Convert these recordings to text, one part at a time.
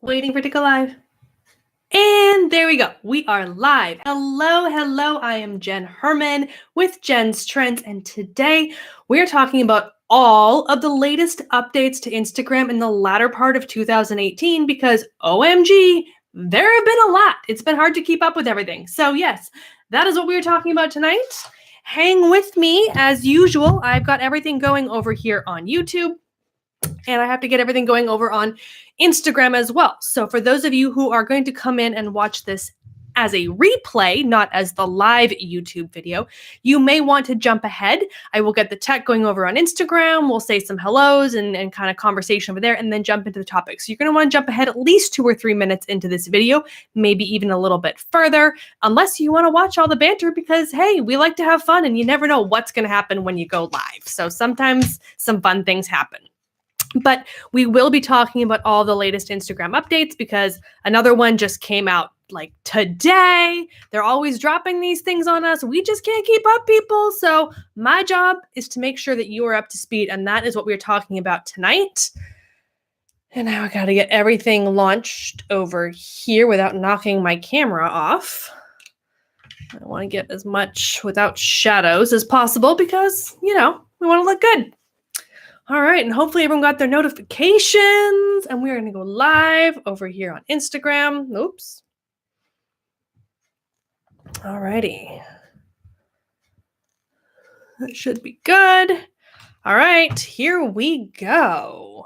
Waiting for it to go live. And there we go. We are live. Hello. I am Jenn Herman with Jenn's Trends, and today we're talking about all of the latest updates to Instagram in the latter part of 2018 because OMG, there have been a lot. It's been hard to keep up with everything. So yes, that is what we're talking about tonight. Hang with me as usual. I've got everything going over here on YouTube. And I have to get everything going over on Instagram as well. So for those of you who are going to come in and watch this as a replay, not as the live YouTube video, you may want to jump ahead. I will get the tech going over on Instagram. We'll say some hellos and kind of conversation over there and then jump into the topic. So you're going to want to jump ahead at least 2 or 3 minutes into this video, maybe even a little bit further, unless you want to watch all the banter because, hey, we like to have fun and you never know what's going to happen when you go live. So sometimes some fun things happen. But we will be talking about all the latest Instagram updates because another one just came out like today. They're always dropping these things on us. We just can't keep up, people. So my job is to make sure that you are up to speed. And that is what we're talking about tonight. And now I got to get everything launched over here without knocking my camera off. I want to get as much without shadows as possible because, we want to look good. All right, and hopefully everyone got their notifications, and we're going to go live over here on Instagram. Oops. All righty. That should be good. All right, here we go.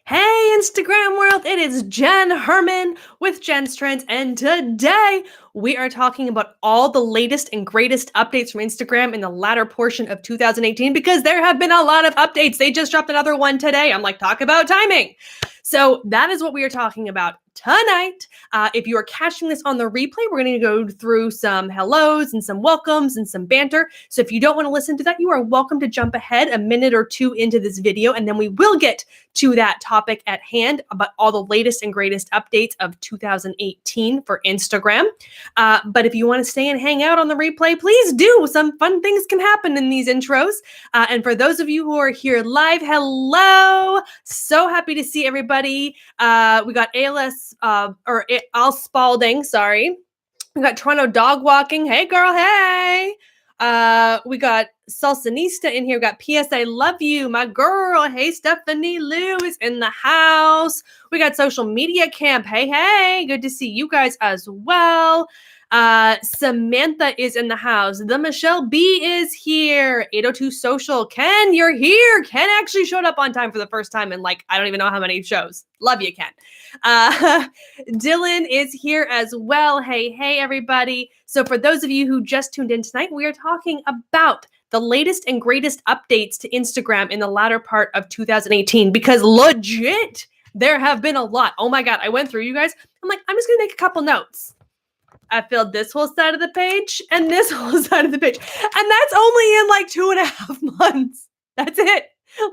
Hey, Instagram world, it is Jenn Herman with Jenn's Trends, and today we are talking about all the latest and greatest updates from Instagram in the latter portion of 2018 because there have been a lot of updates. They just dropped another one today. I'm like, talk about timing. So that is what we are talking about tonight. If you are catching this on the replay, we're going to go through some hellos and some welcomes and some banter. So if you don't want to listen to that, you are welcome to jump ahead a minute or two into this video, and then we will get to that topic at hand about all the latest and greatest updates of 2018 for Instagram. But if you want to stay and hang out on the replay, please do. Some fun things can happen in these intros. And for those of you who are here live, hello. So happy to see everybody. We got ALS, Al Spalding, sorry. We got Toronto Dog Walking. Hey, girl, hey. We got Salsanista in here. We got PS I Love You, my girl. Hey, Stephanie Lou is in the house. We got Social Media Camp. Hey. Good to see you guys as well. Samantha is in the house. The Michelle B is here. 802 Social. Ken, you're here. Ken actually showed up on time for the first time in I don't even know how many shows. Love you, Ken. Dylan is here as well. Hey, everybody. So for those of you who just tuned in tonight, we are talking about the latest and greatest updates to Instagram in the latter part of 2018 because legit, there have been a lot. Oh my God, I went through you guys. I'm like, I'm just going to make a couple notes. I filled this whole side of the page and this whole side of the page. And that's only in 2.5 months. That's it.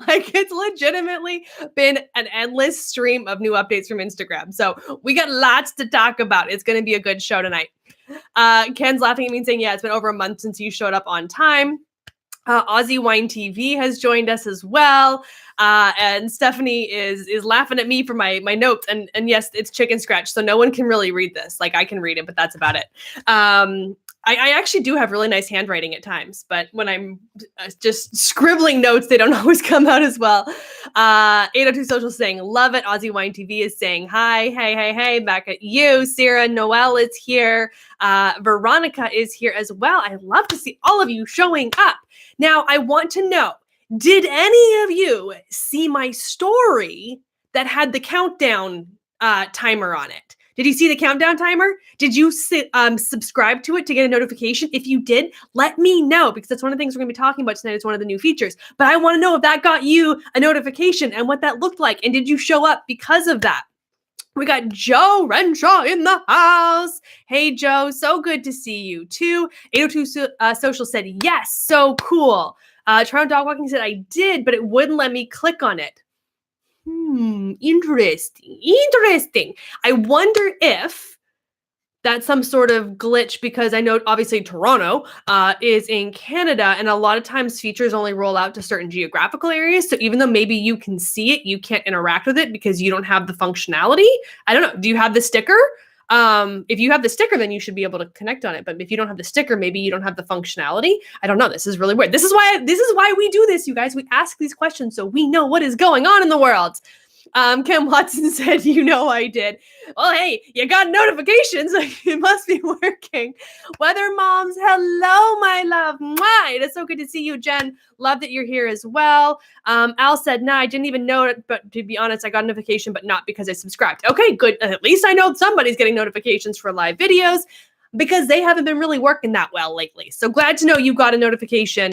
It's legitimately been an endless stream of new updates from Instagram. So we got lots to talk about. It's going to be a good show tonight. Ken's laughing at me and saying, yeah, it's been over a month since you showed up on time. Aussie Wine TV has joined us as well. And Stephanie is laughing at me for my notes. And yes, it's chicken scratch. So no one can really read this. I can read it, but that's about it. I actually do have really nice handwriting at times, but when I'm just scribbling notes, they don't always come out as well. 802 Social saying, love it. Aussie Wine TV is saying, hi, hey, back at you. Sarah Noel is here. Veronica is here as well. I love to see all of you showing up. Now, I want to know, did any of you see my story that had the countdown timer on it? Did you see the countdown timer? Did you subscribe to it to get a notification? If you did, let me know because that's one of the things we're going to be talking about tonight. It's one of the new features. But I want to know if that got you a notification and what that looked like. And did you show up because of that? We got Joe Renshaw in the house. Hey, Joe. So good to see you too. 802 Social said, yes, so cool. Toronto Dog Walking said, I did, but it wouldn't let me click on it. Interesting. I wonder if that's some sort of glitch because I know obviously Toronto is in Canada, and a lot of times features only roll out to certain geographical areas. So even though maybe you can see it, you can't interact with it because you don't have the functionality. I don't know. Do you have the sticker? If you have the sticker, then you should be able to connect on it. But if you don't have the sticker, maybe you don't have the functionality. I don't know. This is really weird. This is why we do this, you guys. We ask these questions so we know what is going on in the world. Kim Watson said, I did. Well, hey, you got notifications. It must be working. Weather Moms, hello, my love. Mwah. It is so good to see you, Jen. Love that you're here as well. Al said, nah, I didn't even know it, but to be honest, I got a notification, but not because I subscribed. Okay, good. At least I know somebody's getting notifications for live videos because they haven't been really working that well lately. So glad to know you got a notification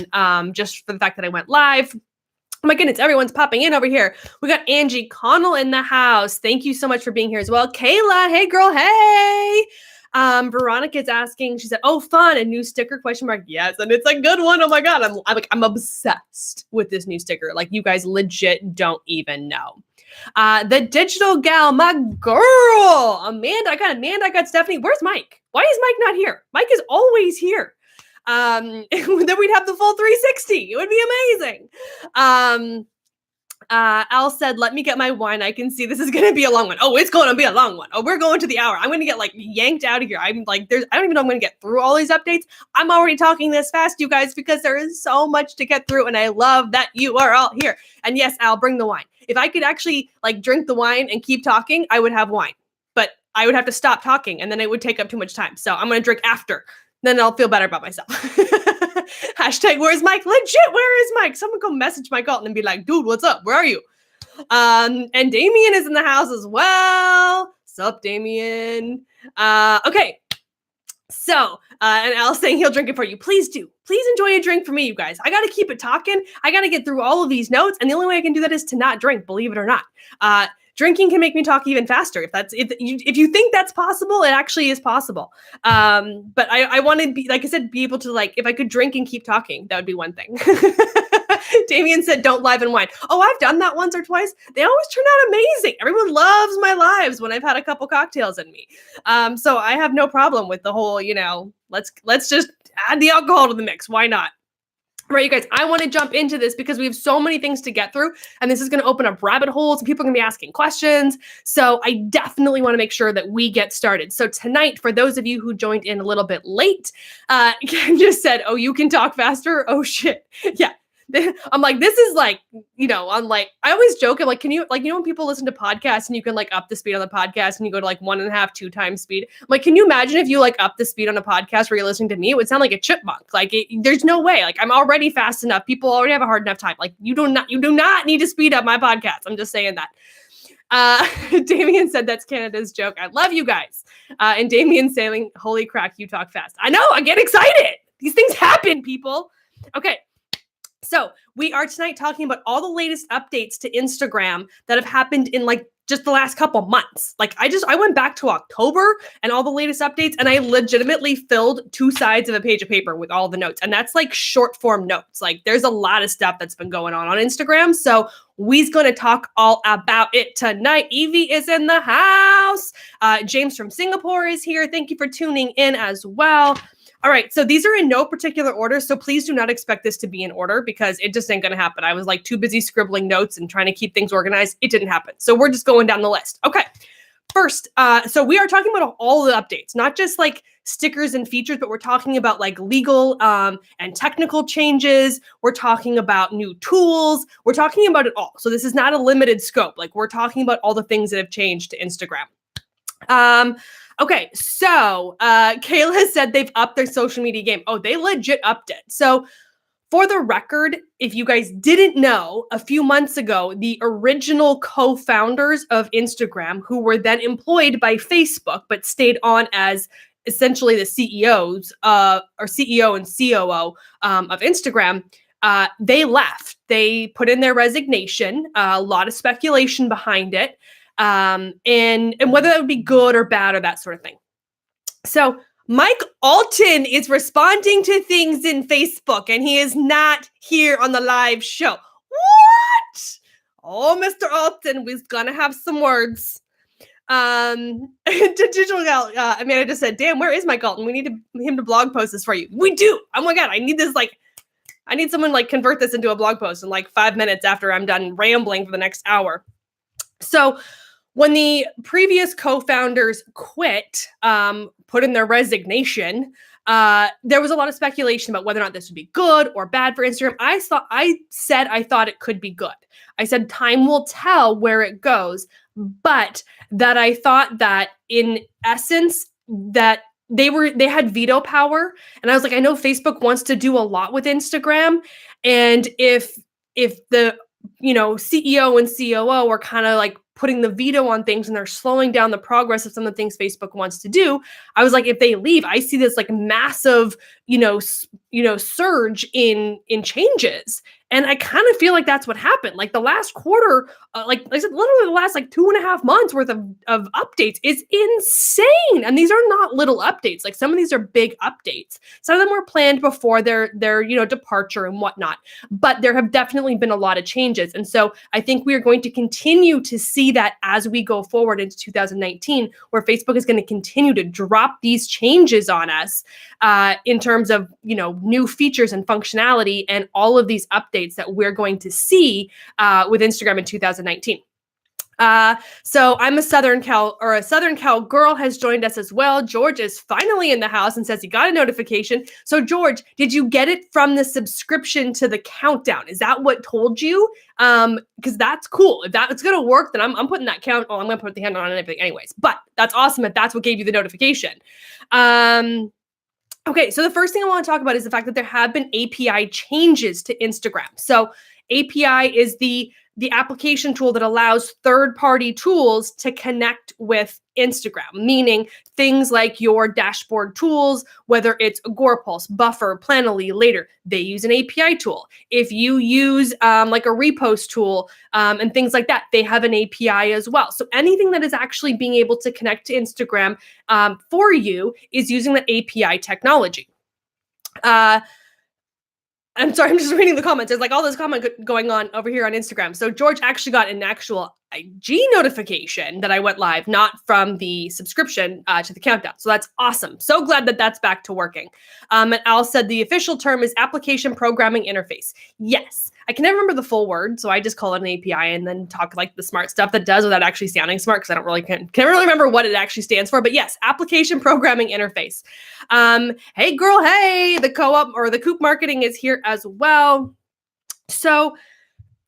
just for the fact that I went live. Oh my goodness, everyone's popping in over here. We got Angie Connell in the house. Thank you so much for being here as well. Kayla, hey girl, hey. Veronica's asking, she said, oh, fun, a new sticker, question mark. Yes, and it's a good one. Oh my God, I'm obsessed with this new sticker. Like you guys legit don't even know. The digital gal, my girl, Amanda, I got Stephanie. Where's Mike? Why is Mike not here? Mike is always here. Then we'd have the full 360. It would be amazing. Al said, let me get my wine. I can see this is going to be a long one. Oh, it's going to be a long one. Oh, we're going to the hour. I'm going to get yanked out of here. I'm like, I don't even know I'm going to get through all these updates. I'm already talking this fast, you guys, because there is so much to get through. And I love that you are all here. And yes, Al, bring the wine. If I could actually drink the wine and keep talking, I would have wine, but I would have to stop talking and then it would take up too much time. So I'm going to drink after. Then I'll feel better about myself. Hashtag, where's Mike? Legit, where is Mike? Someone go message Mike Alton and be like, dude, what's up? Where are you? And Damien is in the house as well. Sup, Damien? Okay. So, and Al's saying he'll drink it for you. Please do. Please enjoy a drink for me, you guys. I got to keep it talking. I got to get through all of these notes. And the only way I can do that is to not drink, believe it or not. Drinking can make me talk even faster. If you think that's possible, it actually is possible. But I want to be, like I said, be able to if I could drink and keep talking, that would be one thing. Damien said, don't live and wine. Oh, I've done that once or twice. They always turn out amazing. Everyone loves my lives when I've had a couple cocktails in me. So I have no problem with the whole, let's just add the alcohol to the mix. Why not? All right, you guys, I want to jump into this because we have so many things to get through, and this is going to open up rabbit holes, and people are going to be asking questions. So I definitely want to make sure that we get started. So tonight, for those of you who joined in a little bit late, Ken just said, oh, you can talk faster? Oh, shit. Yeah. I'm like, this is I always joke, I'm like, can you, when people listen to podcasts and you can up the speed on the podcast and you go to 1.5, 2 times speed. I'm like, can you imagine if you up the speed on a podcast where you're listening to me? It would sound like a chipmunk. There's no way. I'm already fast enough. People already have a hard enough time. You do not need to speed up my podcast. I'm just saying that. Damien said that's Canada's joke. I love you guys. And Damien saying, holy crack, you talk fast. I know, I get excited. These things happen, people. Okay. So we are tonight talking about all the latest updates to Instagram that have happened in just the last couple months. I went back to October and all the latest updates, and I legitimately filled 2 sides of a page of paper with all the notes. And that's short form notes. There's a lot of stuff that's been going on Instagram. So we's going to talk all about it tonight. Evie is in the house. James from Singapore is here. Thank you for tuning in as well. All right, so these are in no particular order, so please do not expect this to be in order because it just ain't going to happen. I was too busy scribbling notes and trying to keep things organized. It didn't happen. So we're just going down the list. Okay, first, so we are talking about all the updates, not just stickers and features, but we're talking about legal and technical changes. We're talking about new tools. We're talking about it all. So this is not a limited scope. We're talking about all the things that have changed to Instagram. Okay, so Kayla said they've upped their social media game. Oh, they legit upped it. So for the record, if you guys didn't know, a few months ago, the original co-founders of Instagram, who were then employed by Facebook, but stayed on as essentially the CEOs, or CEO and COO of Instagram, they left. They put in their resignation, a lot of speculation behind it. And whether that would be good or bad or that sort of thing. So Mike Alton is responding to things in Facebook and he is not here on the live show. What? Oh, Mr. Alton, we're gonna have some words. Digital gal, Amanda just said, "Damn, where is Mike Galton? We need him to blog post this for you." We do. Oh my god, I need this. Like, I need someone like convert this into a blog post in like 5 minutes after I'm done rambling for the next hour. So when the previous co-founders quit, put in their resignation, there was a lot of speculation about whether or not this would be good or bad for Instagram. I said I thought it could be good. I said time will tell where it goes, but that I thought that in essence that they had veto power, and I was like, I know Facebook wants to do a lot with Instagram, and if the CEO and COO are kind of like putting the veto on things and they're slowing down the progress of some of the things Facebook wants to do. I was like, if they leave, I see this like massive, surge in changes. And I kind of feel like that's what happened. Like the last quarter, like I said, literally the last like 2.5 months worth of updates is insane. And these are not little updates. Like some of these are big updates. Some of them were planned before their departure and whatnot. But there have definitely been a lot of changes. And so I think we are going to continue to see that as we go forward into 2019, where Facebook is going to continue to drop these changes on us in terms of, new features and functionality and all of these updates that we're going to see with Instagram in 2019. So I'm a Southern Cal girl has joined us as well. George is finally in the house and says he got a notification. So George, did you get it from the subscription to the countdown? Is that what told you? Because that's cool. If it's gonna work, then I'm putting that count. Oh, I'm gonna put the handle on and everything anyways. But that's awesome if that's what gave you the notification. Okay, so the first thing I want to talk about is the fact that there have been API changes to Instagram. So API is the application tool that allows third-party tools to connect with Instagram, meaning things like your dashboard tools, whether it's Agorapulse, Buffer, Planoly, Later, they use an API tool. If you use like a repost tool and things like that, they have an API as well. So anything that is actually being able to connect to Instagram for you is using the API technology. I'm sorry, I'm just reading the comments. There's like all this comment going on over here on Instagram. So George actually got an actual IG notification that I went live, not from the subscription to the countdown. So that's awesome. So glad that that's back to working. And Al said the official term is application programming interface. Yes. I can never remember the full word, so I just call it an API and then talk like the smart stuff that does without actually sounding smart because I don't really can't really remember what it actually stands for. But yes, application programming interface. Hey girl, hey, the co-op or the Coop marketing is here as well. So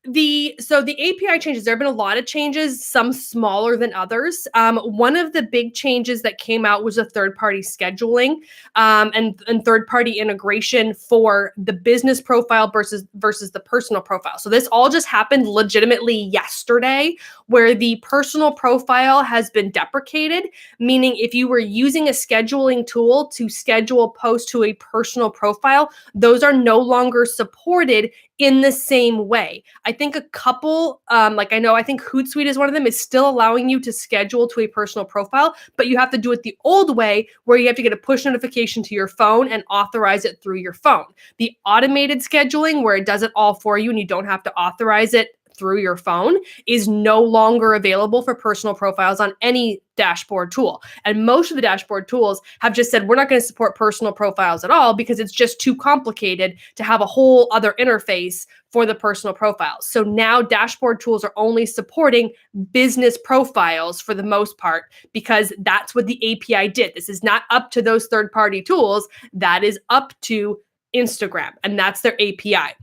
the API changes, there have been a lot of changes, some smaller than others. One of the big changes that came out was a third-party scheduling and third-party integration for the business profile versus the personal profile. So this all just happened legitimately yesterday, where the personal profile has been deprecated, meaning if you were using a scheduling tool to schedule posts to a personal profile, those are no longer supported in the same way. I think a couple, I think Hootsuite is one of them, is still allowing you to schedule to a personal profile, but you have to do it the old way where you have to get a push notification to your phone and authorize it through your phone. The automated scheduling, where it does it all for you and you don't have to authorize it through your phone, is no longer available for personal profiles on any dashboard tool. And most of the dashboard tools have just said, we're not going to support personal profiles at all because it's just too complicated to have a whole other interface for the personal profiles. So now dashboard tools are only supporting business profiles for the most part, because that's what the API did. This is not up to those third-party tools. That is up to Instagram, and that's their API.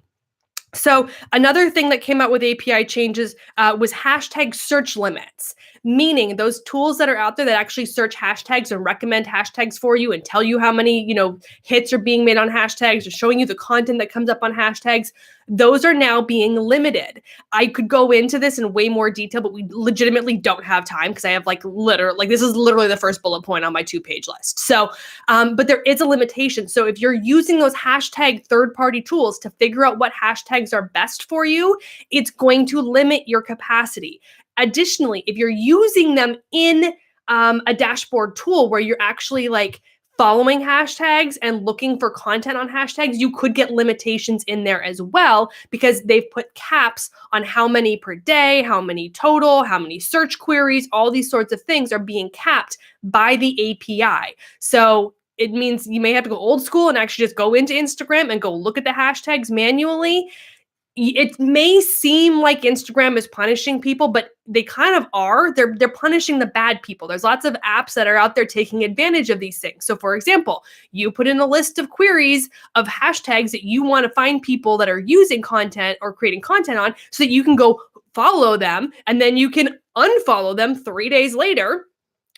So another thing that came out with API changes was hashtag search limits, meaning those tools that are out there that actually search hashtags and recommend hashtags for you and tell you how many, hits are being made on hashtags or showing you the content that comes up on hashtags. Those are now being limited. I could go into this in way more detail, but we legitimately don't have time because I have this is literally the first bullet point on my 2-page list. So, but there is a limitation. So if you're using those hashtag third-party tools to figure out what hashtags are best for you, it's going to limit your capacity. Additionally, if you're using them in a dashboard tool where you're actually following hashtags and looking for content on hashtags, you could get limitations in there as well because they've put caps on how many per day, how many total, how many search queries, all these sorts of things are being capped by the API. So it means you may have to go old school and actually just go into Instagram and go look at the hashtags manually. It may seem like Instagram is punishing people, but they kind of are. They're punishing the bad people. There's lots of apps that are out there taking advantage of these things. So for example, you put in a list of queries of hashtags that you want to find people that are using content or creating content on so that you can go follow them and then you can unfollow them 3 days later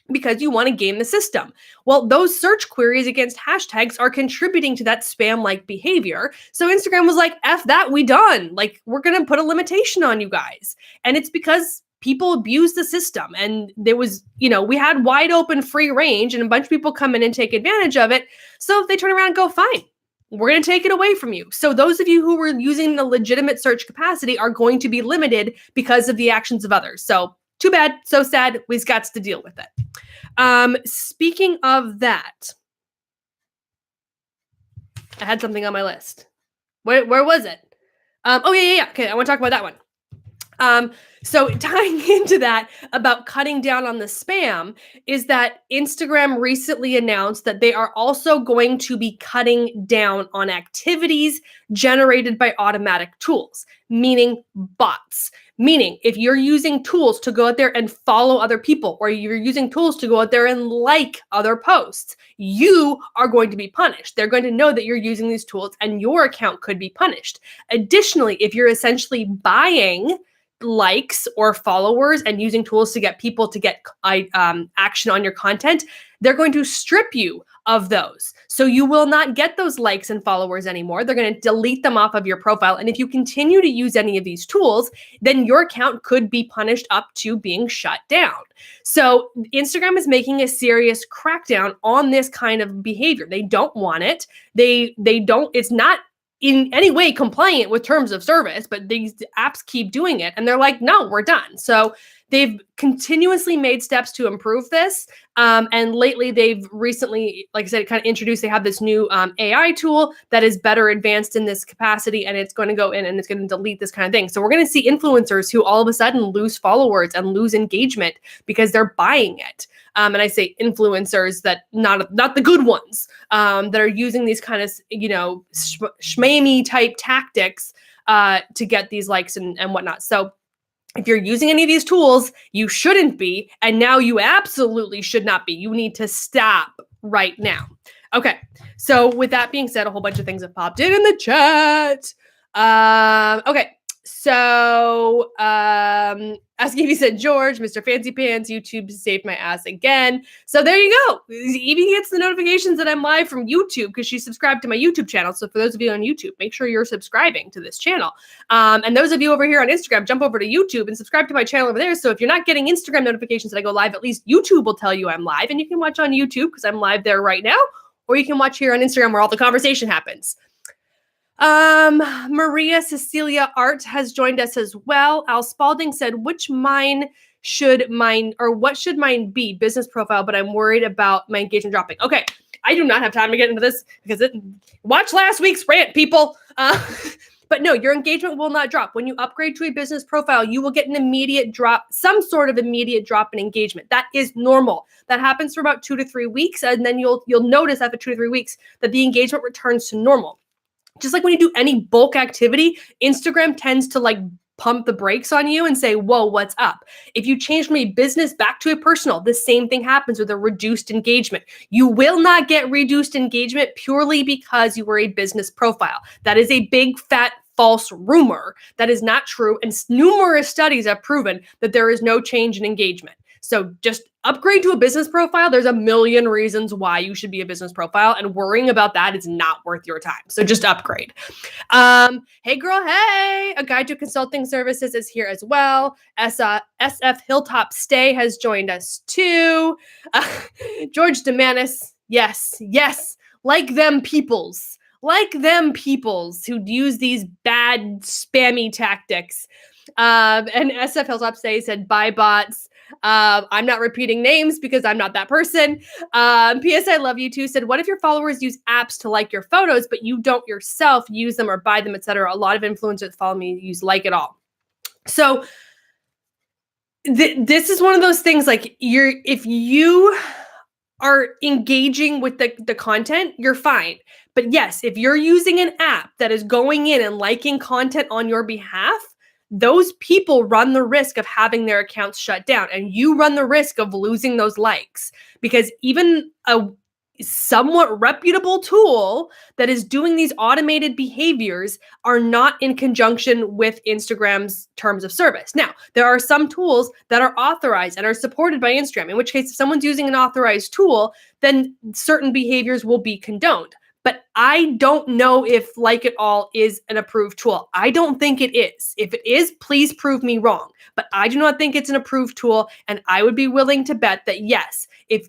because you want to game the system. Well, those search queries against hashtags are contributing to that spam-like behavior. So Instagram was like, F that, we done. Like, we're going to put a limitation on you guys. And it's because people abuse the system. And there was, we had wide open free range and a bunch of people come in and take advantage of it. So they turn around and go, fine, we're going to take it away from you. So those of you who were using the legitimate search capacity are going to be limited because of the actions of others. So too bad, so sad, we've got to deal with it. Speaking of that, I had something on my list. Where was it? Oh, yeah. Okay, I want to talk about that one. So tying into that about cutting down on the spam is that Instagram recently announced that they are also going to be cutting down on activities generated by automatic tools, meaning bots. Meaning, if you're using tools to go out there and follow other people, or you're using tools to go out there and like other posts, you are going to be punished. They're going to know that you're using these tools and your account could be punished. Additionally, if you're essentially buying likes or followers and using tools to get people to get action on your content, they're going to strip you of those. So you will not get those likes and followers anymore. They're going to delete them off of your profile. And if you continue to use any of these tools, then your account could be punished up to being shut down. So Instagram is making a serious crackdown on this kind of behavior. They don't want it. They don't, it's not in any way compliant with terms of service, but these apps keep doing it. And they're like, no, we're done. So they've continuously made steps to improve this. And lately they've recently, like I said, kind of introduced, they have this new AI tool that is better advanced in this capacity. And it's going to go in and it's going to delete this kind of thing. So we're going to see influencers who all of a sudden lose followers and lose engagement because they're buying it. And I say influencers that not the good ones that are using these kind of, shmamey type tactics to get these likes and whatnot. So if you're using any of these tools, you shouldn't be. And now you absolutely should not be. You need to stop right now. Okay. So with that being said, a whole bunch of things have popped in the chat. Okay. So, asking if you said, George, Mr. Fancy Pants, YouTube saved my ass again. So there you go. Evie gets the notifications that I'm live from YouTube because she's subscribed to my YouTube channel. So for those of you on YouTube, make sure you're subscribing to this channel. And those of you over here on Instagram, jump over to YouTube and subscribe to my channel over there. So if you're not getting Instagram notifications that I go live, at least YouTube will tell you I'm live. And you can watch on YouTube because I'm live there right now. Or you can watch here on Instagram where all the conversation happens. Maria Cecilia Art has joined us as well. Al Spalding said, what should mine be? Business profile, but I'm worried about my engagement dropping. Okay. I do not have time to get into this because watch last week's rant, people. But no, your engagement will not drop. When you upgrade to a business profile, you will get an immediate drop, some sort of immediate drop in engagement. That is normal. That happens for about 2 to 3 weeks. And then you'll notice after 2 to 3 weeks that the engagement returns to normal. Just like when you do any bulk activity, Instagram tends to pump the brakes on you and say, whoa, what's up? If you change from a business back to a personal, the same thing happens with a reduced engagement. You will not get reduced engagement purely because you were a business profile. That is a big, fat, false rumor. That is not true. And numerous studies have proven that there is no change in engagement. So just upgrade to a business profile. There's a million reasons why you should be a business profile, and worrying about that is not worth your time. So just upgrade. Hey girl, hey! A guide to consulting services is here as well. SF Hilltop Stay has joined us too. George Demanis, yes. Like them peoples who use these bad spammy tactics. And SF Hilltop Stay said, buy bots. I'm not repeating names because I'm not that person. PS I love you too said, what if your followers use apps to like your photos, but you don't yourself use them or buy them, etc.? A lot of influencers that follow me use Like It All. So this is one of those things, like, if you are engaging with the content, you're fine. But yes, if you're using an app that is going in and liking content on your behalf, those people run the risk of having their accounts shut down, and you run the risk of losing those likes, because even a somewhat reputable tool that is doing these automated behaviors are not in conjunction with Instagram's terms of service. Now, there are some tools that are authorized and are supported by Instagram, in which case, if someone's using an authorized tool, then certain behaviors will be condoned. But I don't know if Like It All is an approved tool. I don't think it is. If it is, please prove me wrong. But I do not think it's an approved tool, and I would be willing to bet that yes, if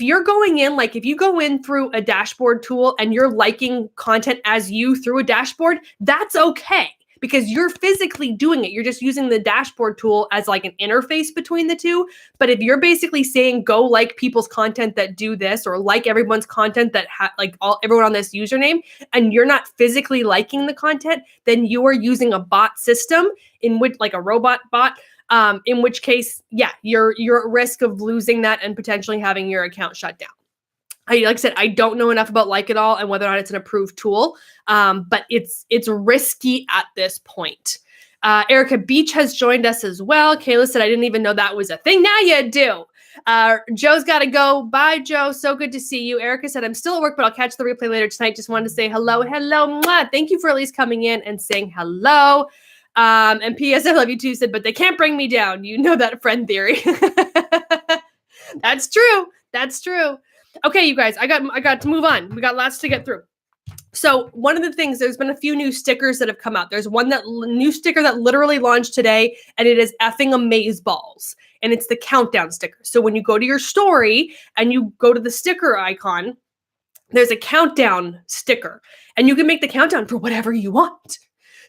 you're going in, like if you go in through a dashboard tool and you're liking content as you through a dashboard, that's okay, because you're physically doing it. You're just using the dashboard tool as like an interface between the two. But if you're basically saying, go like people's content that do this, or like everyone's content that everyone on this username, and you're not physically liking the content, then you are using a bot system, in which, like a robot bot, in which case, yeah, you're at risk of losing that and potentially having your account shut down. Like I said, I don't know enough about Like It All and whether or not it's an approved tool, but it's risky at this point. Erica Beach has joined us as well. Kayla said, I didn't even know that was a thing. Now you do. Joe's got to go. Bye, Joe. So good to see you. Erica said, I'm still at work, but I'll catch the replay later tonight. Just wanted to say hello. Mwah. Thank you for at least coming in and saying hello. And P.S. I love you too said, but they can't bring me down. You know that friend theory. That's true. That's true. Okay, you guys, I got to move on. We got lots to get through. So one of the things, there's been a few new stickers that have come out. There's new sticker that literally launched today, and it is effing amazeballs. And it's the countdown sticker. So when you go to your story and you go to the sticker icon, there's a countdown sticker, and you can make the countdown for whatever you want.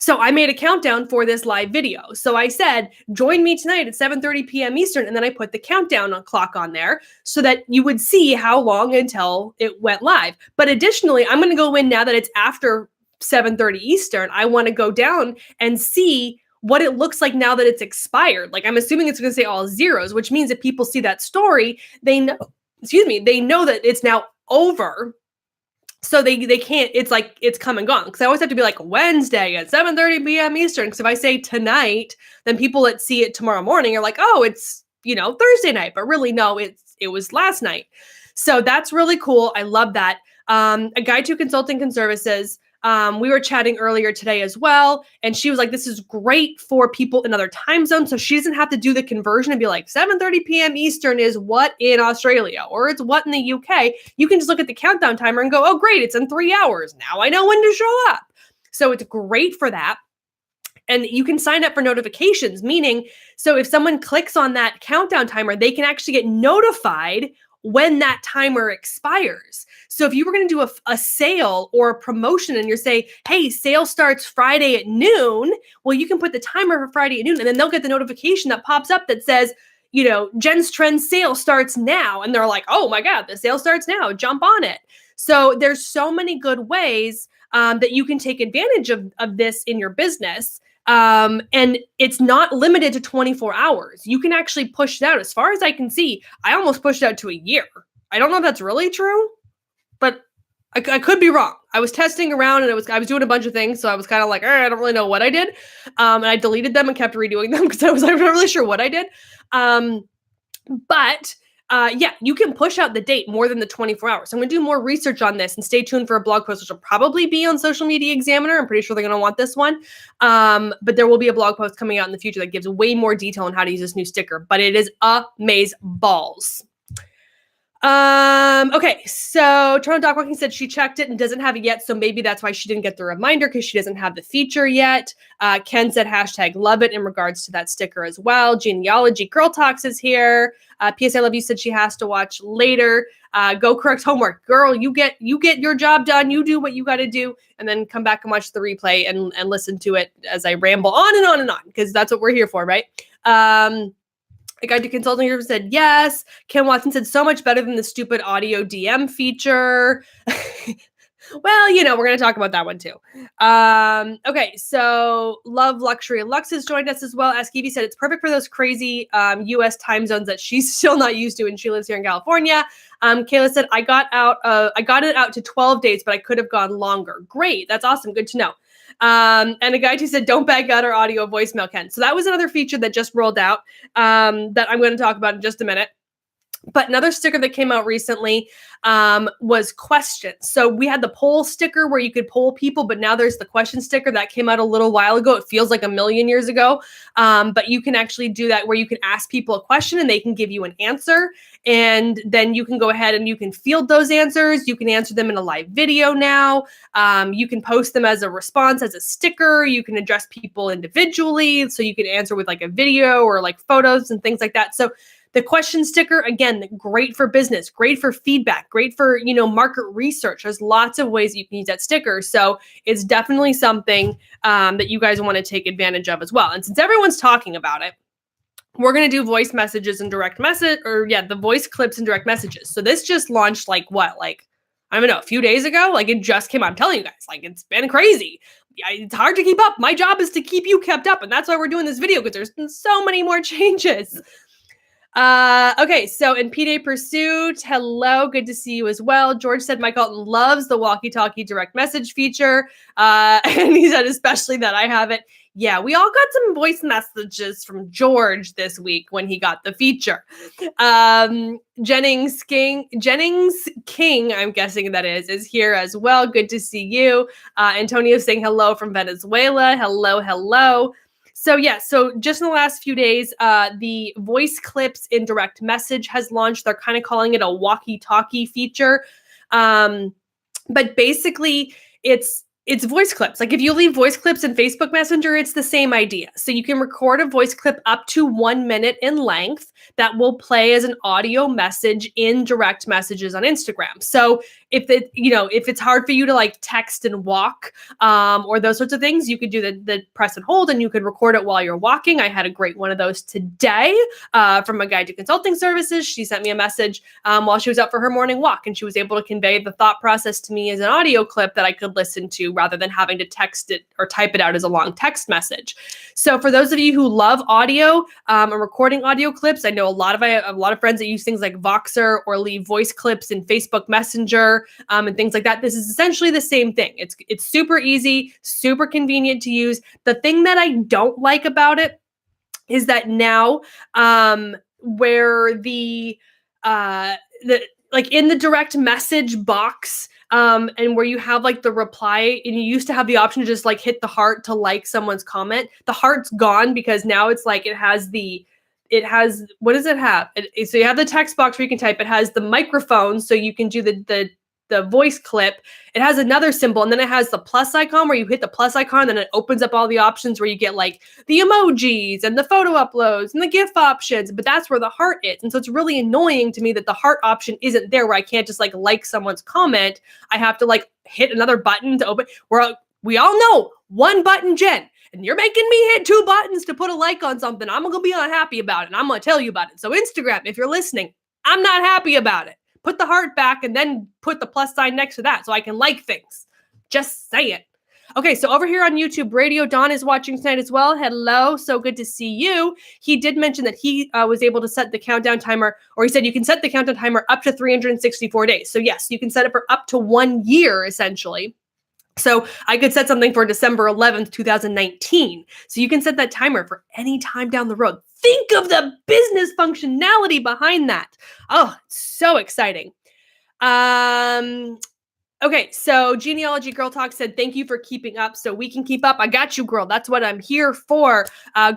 So I made a countdown for this live video. So I said, join me tonight at 7:30 p.m. Eastern. And then I put the countdown clock on there so that you would see how long until it went live. But additionally, I'm going to go in now that it's after 7:30 Eastern. I want to go down and see what it looks like now that it's expired. Like, I'm assuming it's going to say all zeros, which means if people see that story, they know that it's now over. So they can't, it's like, it's come and gone. Because I always have to be like Wednesday at 7:30 p.m. Eastern. Because if I say tonight, then people that see it tomorrow morning are like, oh, it's, Thursday night. But really, no, it was last night. So that's really cool. I love that. A guide to consulting services. We were chatting earlier today as well, and she was like, this is great for people in other time zones, so she doesn't have to do the conversion and be like, 7:30 p.m. Eastern is what in Australia, or it's what in the UK. You can just look at the countdown timer and go, oh, great, it's in 3 hours. Now I know when to show up. So it's great for that. And you can sign up for notifications, meaning, so if someone clicks on that countdown timer, they can actually get notified when that timer expires. So if you were going to do a sale or a promotion and you're saying, hey, sale starts Friday at noon, well, you can put the timer for Friday at noon, and then they'll get the notification that pops up that says, Jenn's Trends sale starts now. And they're like, oh my God, the sale starts now, jump on it. So there's so many good ways that you can take advantage of this in your business. And it's not limited to 24 hours. You can actually push it out. As far as I can see, I almost pushed it out to a year. I don't know if that's really true, but I could be wrong. I was testing around and I was doing a bunch of things. So I was kind of like, I don't really know what I did. And I deleted them and kept redoing them because I'm not really sure what I did. But you can push out the date more than the 24 hours. So I'm going to do more research on this, and stay tuned for a blog post, which will probably be on Social Media Examiner. I'm pretty sure they're going to want this one. But there will be a blog post coming out in the future that gives way more detail on how to use this new sticker, but it is amazeballs. Okay, so Toronto Doc Walking said she checked it and doesn't have it yet, so maybe that's why she didn't get the reminder, because she doesn't have the feature yet. Ken said #love it in regards to that sticker as well. Genealogy Girl Talks is here. PS I Love You said she has to watch later. Go correct homework. Girl, you get your job done. You do what you got to do, and then come back and watch the replay and listen to it as I ramble on and on and on, because that's what we're here for, right? A Guide to Consulting Group said yes. Kim Watson said so much better than the stupid audio DM feature. Well, we're going to talk about that one too. Okay, so Love Luxury Lux has joined us as well. As Evie said, it's perfect for those crazy U.S. time zones that she's still not used to, and she lives here in California. Kayla said, I got it out to 12 days, but I could have gone longer. Great, that's awesome. Good to know. And a guy who said, don't back out our audio voicemail, Ken. So that was another feature that just rolled out that I'm going to talk about in just a minute. But another sticker that came out recently was questions. So we had the poll sticker where you could poll people, but now there's the question sticker that came out a little while ago. It feels like a million years ago. But you can actually do that where you can ask people a question and they can give you an answer. And then you can go ahead and you can field those answers. You can answer them in a live video now. You can post them as a response, as a sticker. You can address people individually. So you can answer with like a video or like photos and things like that. So the question sticker, again, great for business, great for feedback, great for, market research. There's lots of ways you can use that sticker. So it's definitely something that you guys want to take advantage of as well. And since everyone's talking about it, we're going to do voice messages and direct message, the voice clips and direct messages. So this just launched I don't know, a few days ago. Like it just came out. I'm telling you guys, like it's been crazy. It's hard to keep up. My job is to keep you kept up. And that's why we're doing this video, because there's been so many more changes. Okay, so in P-Day Pursuit, hello, good to see you as well. George said Mike Alton loves the walkie-talkie direct message feature, and he said especially that I have it. Yeah, we all got some voice messages from George this week when he got the feature. Jennings King, I'm guessing that is here as well. Good to see you. Antonio saying hello from Venezuela. Hello. So just in the last few days, the voice clips in direct message has launched. They're kind of calling it a walkie-talkie feature. But basically it's voice clips. Like if you leave voice clips in Facebook Messenger, it's the same idea. So you can record a voice clip up to 1 minute in length that will play as an audio message in direct messages on Instagram. So if it's hard for you to like text and walk or those sorts of things, you could do the press and hold and you could record it while you're walking. I had a great one of those today from a Guide to Consulting Services. She sent me a message while she was out for her morning walk, and she was able to convey the thought process to me as an audio clip that I could listen to rather than having to text it or type it out as a long text message. So for those of you who love audio and recording audio clips, I know I have a lot of friends that use things like Voxer or leave voice clips in Facebook Messenger and things like that. This is essentially the same thing. It's super easy, super convenient to use. The thing that I don't like about it is that now where in the direct message box and where you have like the reply, and you used to have the option to just like hit the heart to like someone's comment. The heart's gone because now it's like what does it have? So you have the text box where you can type. It has the microphone so you can do the voice clip. It has another symbol, and then it has the plus icon where you hit the plus icon, then it opens up all the options where you get like the emojis and the photo uploads and the GIF options, but that's where the heart is. And so it's really annoying to me that the heart option isn't there, where I can't just like someone's comment. I have to like hit another button to open, where we all know one button, Jen. And you're making me hit 2 buttons to put a like on something. I'm going to be unhappy about it. And I'm going to tell you about it. So Instagram, if you're listening, I'm not happy about it. Put the heart back and then put the plus sign next to that so I can like things. Just say it. Okay, so over here on YouTube, Radio Don is watching tonight as well. Hello, so good to see you. He did mention that he was able to set the countdown timer, or he said you can set the countdown timer up to 364 days. So yes, you can set it for up to 1 year, essentially. So I could set something for December 11th, 2019. So you can set that timer for any time down the road. Think of the business functionality behind that. Oh, it's so exciting. Okay, so Genealogy Girl Talk said, thank you for keeping up so we can keep up. I got you, girl. That's what I'm here for.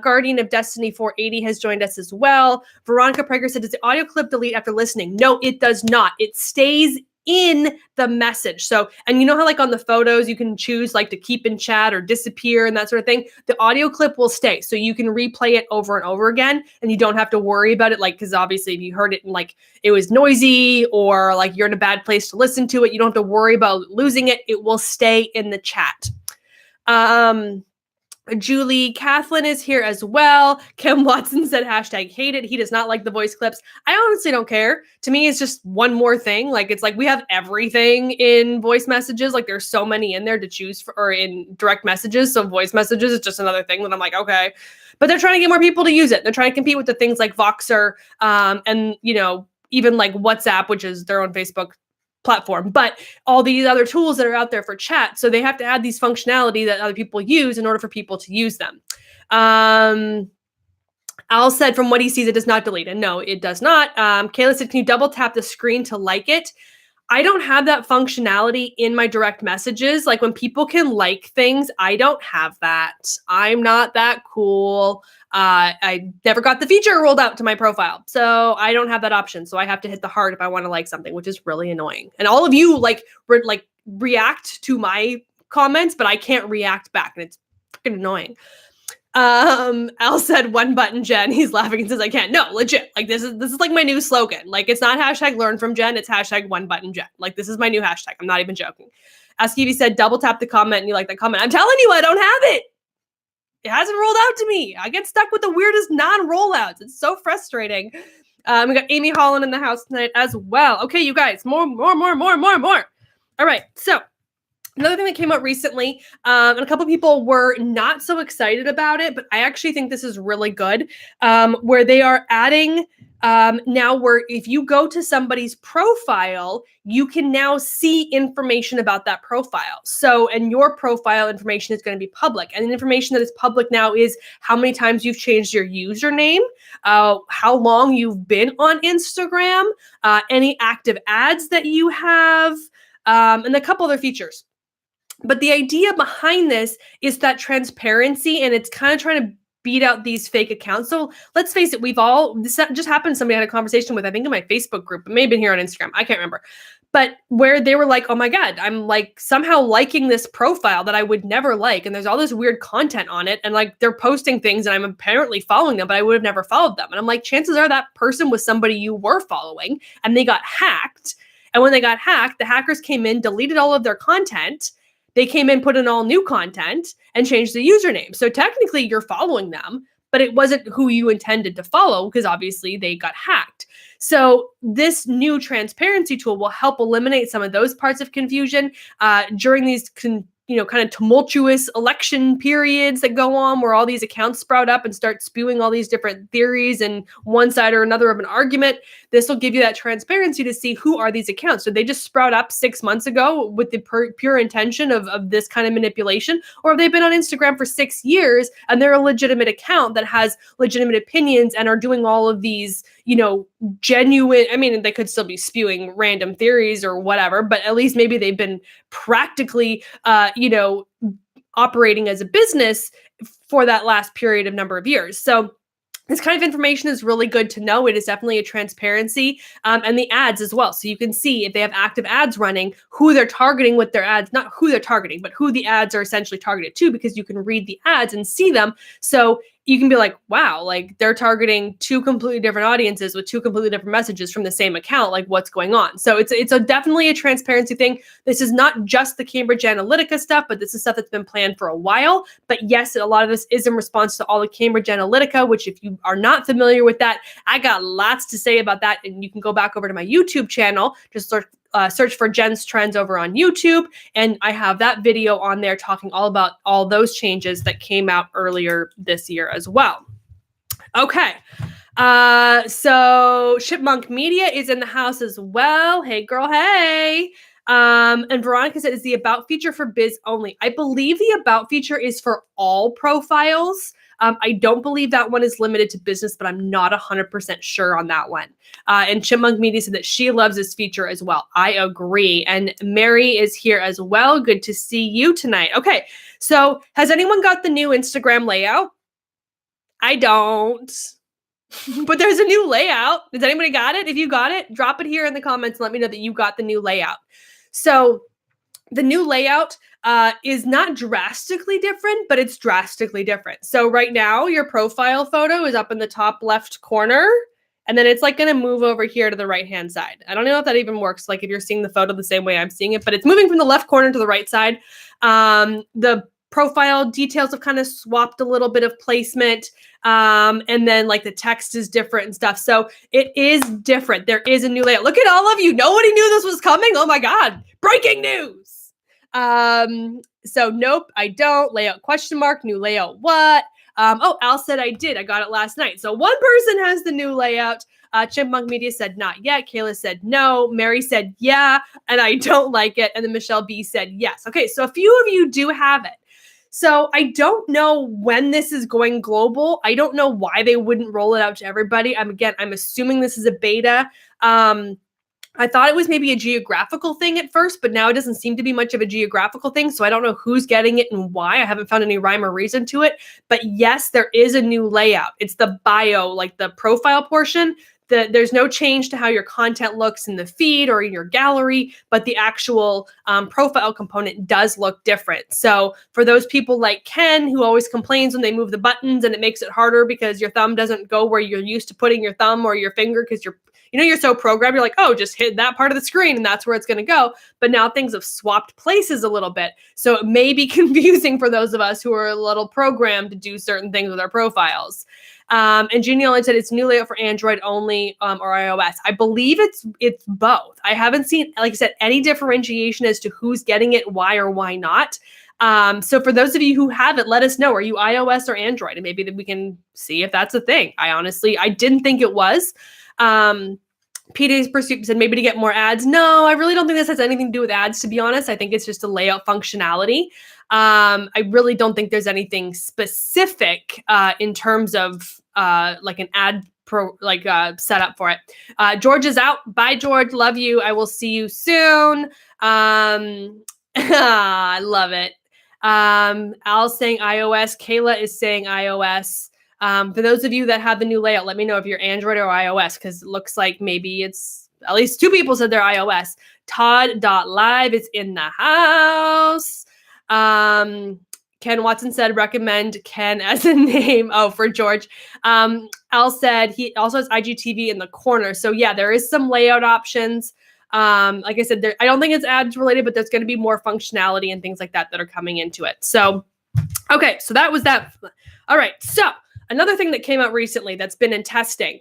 Guardian of Destiny 480 has joined us as well. Veronica Prager said, does the audio clip delete after listening? No, it does not. It stays in the message. So, and you know how like on the photos, you can choose like to keep in chat or disappear and that sort of thing. The audio clip will stay. So you can replay it over and over again and you don't have to worry about it. Like, cause obviously if you heard it and like it was noisy or like you're in a bad place to listen to it, you don't have to worry about losing it. It will stay in the chat. Julie Kathleen is here as well. Kim Watson said hashtag hate it. He does not like the voice clips. I honestly don't care. To me, it's just one more thing. Like, it's like we have everything in voice messages. Like, there's so many in there to choose for, or in direct messages. So voice messages is just another thing that I'm like, okay. But they're trying to get more people to use it. They're trying to compete with the things like Voxer, and, you know, even like WhatsApp, which is their own Facebook platform, but all these other tools that are out there for chat. So they have to add these functionality that other people use in order for people to use them. Al said from what he sees, it does not delete. And no, it does not. Kayla said, can you double tap the screen to like it? I don't have that functionality in my direct messages. Like when people can like things, I don't have that. I'm not that cool. I never got the feature rolled out to my profile. So I don't have that option. So I have to hit the heart if I want to like something, which is really annoying. And all of you react to my comments, but I can't react back. And it's freaking annoying. Al said one button Jen. He's laughing and says, I can't. No, legit. Like this is like my new slogan. Like it's not hashtag learn from Jen. It's hashtag one button Jen. Like this is my new hashtag. I'm not even joking. Askevy said double tap the comment and you like that comment. I'm telling you, I don't have it. It hasn't rolled out to me. I get stuck with the weirdest non-rollouts. It's so frustrating. We got Amy Holland in the house tonight as well. Okay, you guys, more. All right, so another thing that came out recently, and a couple people were not so excited about it, but I actually think this is really good, where they are adding now where if you go to somebody's profile, you can now see information about that profile. So, and your profile information is going to be public. And the information that is public now is how many times you've changed your username, how long you've been on Instagram, any active ads that you have, and a couple other features. But the idea behind this is that transparency, and it's kind of trying to beat out these fake accounts. So let's face it, this just happened. Somebody had a conversation with, I think in my Facebook group, it may have been here on Instagram. I can't remember. But where they were like, oh my God, I'm like somehow liking this profile that I would never like. And there's all this weird content on it. And like they're posting things and I'm apparently following them, but I would have never followed them. And I'm like, chances are that person was somebody you were following and they got hacked. And when they got hacked, the hackers came in, deleted all of their content. They came in, put in all new content and changed the username. So technically you're following them, but it wasn't who you intended to follow because obviously they got hacked. So this new transparency tool will help eliminate some of those parts of confusion during these kind of tumultuous election periods that go on where all these accounts sprout up and start spewing all these different theories and one side or another of an argument. This will give you that transparency to see who are these accounts. Did they just sprout up 6 months ago with the pure intention of this kind of manipulation? Or have they been on Instagram for 6 years and they're a legitimate account that has legitimate opinions and are doing all of these, genuine, I mean, they could still be spewing random theories or whatever, but at least maybe they've been practically, operating as a business for that last period of number of years. So this kind of information is really good to know. It is definitely a transparency, and the ads as well. So you can see if they have active ads running, who they're targeting with their ads, not who they're targeting, but who the ads are essentially targeted to, because you can read the ads and see them. So you can be like, wow, like they're targeting two completely different audiences with two completely different messages from the same account. Like what's going on? So it's definitely a transparency thing. This is not just the Cambridge Analytica stuff, but this is stuff that's been planned for a while. But yes, a lot of this is in response to all the Cambridge Analytica, which if you are not familiar with that, I got lots to say about that. And you can go back over to my YouTube channel, just search for Jenn's Trends over on YouTube. And I have that video on there talking all about all those changes that came out earlier this year as well. Okay. So Chipmunk Media is in the house as well. Hey girl, hey. And Veronica said, is the about feature for biz only? I believe the about feature is for all profiles. I don't believe that one is limited to business, but I'm not 100% sure on that one. And Chipmunk Media said that she loves this feature as well. I agree. And Mary is here as well. Good to see you tonight. Okay, so has anyone got the new Instagram layout? I don't. But there's a new layout. Has anybody got it? If you got it, drop it here in the comments and let me know that you got the new layout. So the new layout is not drastically different, but it's drastically different. So right now, your profile photo is up in the top left corner, and then it's like going to move over here to the right-hand side. I don't know if that even works, like if you're seeing the photo the same way I'm seeing it, but it's moving from the left corner to the right side. The profile details have kind of swapped a little bit of placement. And then like the text is different and stuff. So it is different. There is a new layout. Look at all of you. Nobody knew this was coming. Oh my God. Breaking news. So nope, I don't. Layout question mark, new layout what? Oh, Al said I did. I got it last night. So one person has the new layout. Chipmunk Media said not yet. Kayla said no. Mary said yeah, and I don't like it. And then Michelle B said yes. Okay, so a few of you do have it. So I don't know when this is going global. I don't know why they wouldn't roll it out to everybody. I'm assuming this is a beta. I thought it was maybe a geographical thing at first, but now it doesn't seem to be much of a geographical thing. So I don't know who's getting it and why. I haven't found any rhyme or reason to it. But yes, there is a new layout. It's the bio, like the profile portion. There's no change to how your content looks in the feed or in your gallery, but the actual profile component does look different. So for those people like Ken, who always complains when they move the buttons and it makes it harder because your thumb doesn't go where you're used to putting your thumb or your finger because you're so programmed, you're like, oh, just hit that part of the screen and that's where it's going to go. But now things have swapped places a little bit. So it may be confusing for those of us who are a little programmed to do certain things with our profiles. And Jeannie Ellen said it's new layout for Android only or iOS. I believe it's both. I haven't seen, like I said, any differentiation as to who's getting it, why or why not. So for those of you who have it, let us know. Are you iOS or Android? And maybe that we can see if that's a thing. I didn't think it was. PD's Pursuit said maybe to get more ads. No, I really don't think this has anything to do with ads, to be honest. I think it's just a layout functionality. I really don't think there's anything specific in terms of like an ad setup for it. George is out. Bye, George. Love you. I will see you soon. I love it. Al's saying iOS. Kayla is saying iOS. For those of you that have the new layout, let me know if you're Android or iOS, because it looks like maybe it's at least 2 people said they're iOS. Todd.live is in the house. Ken Watson said recommend Ken as a name. Oh, for George. Al said he also has IGTV in the corner. So yeah, there is some layout options. Like I said, I don't think it's ads related, but there's going to be more functionality and things like that are coming into it. So, okay, so that was that. All right, so another thing that came out recently that's been in testing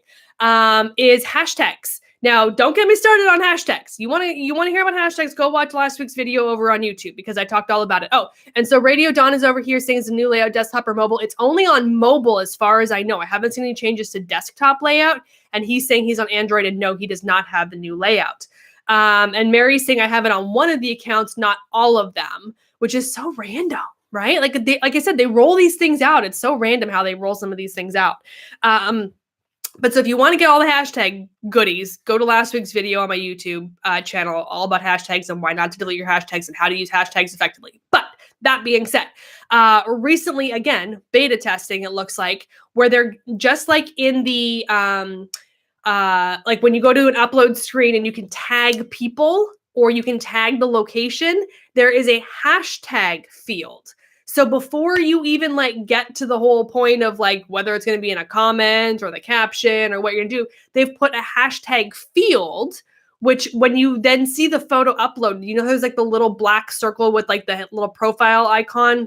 is hashtags. Now, don't get me started on hashtags. You want to hear about hashtags? Go watch last week's video over on YouTube because I talked all about it. Oh, and so Radio Dawn is over here saying it's a new layout, desktop or mobile. It's only on mobile as far as I know. I haven't seen any changes to desktop layout. And he's saying he's on Android, and no, he does not have the new layout. And Mary's saying I have it on one of the accounts, not all of them, which is so random, right? Like I said, they roll these things out. It's so random how they roll some of these things out. But so if you want to get all the hashtag goodies, go to last week's video on my YouTube channel, all about hashtags and why not to delete your hashtags and how to use hashtags effectively. But that being said, recently, again, beta testing, it looks like, where they're just like in the, like when you go to an upload screen and you can tag people or you can tag the location, there is a hashtag field. So before you even like get to the whole point of like whether it's going to be in a comment or the caption or what you're going to do, they've put a hashtag field, which when you then see the photo upload, there's like the little black circle with like the little profile icon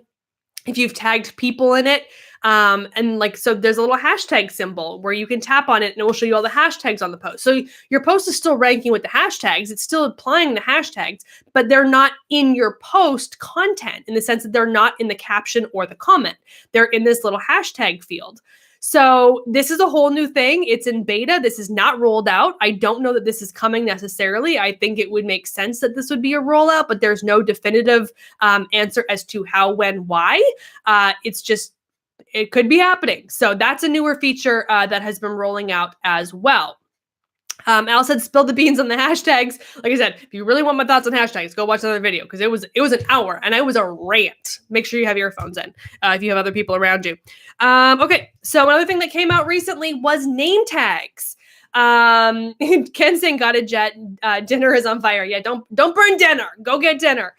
if you've tagged people in it. And like, so there's a little hashtag symbol where you can tap on it and it will show you all the hashtags on the post. So your post is still ranking with the hashtags. It's still applying the hashtags, but they're not in your post content in the sense that they're not in the caption or the comment. They're in this little hashtag field. So this is a whole new thing. It's in beta. This is not rolled out. I don't know that this is coming necessarily. I think it would make sense that this would be a rollout, but there's no definitive answer as to how, when, why. It's just, it could be happening. So that's a newer feature that has been rolling out as well. Al said, spill the beans on the hashtags. Like I said, if you really want my thoughts on hashtags, go watch another video because it was an hour and it was a rant. Make sure you have earphones in if you have other people around you. Okay, so another thing that came out recently was name tags. Ken saying, got a jet. Dinner is on fire. Yeah, don't burn dinner. Go get dinner.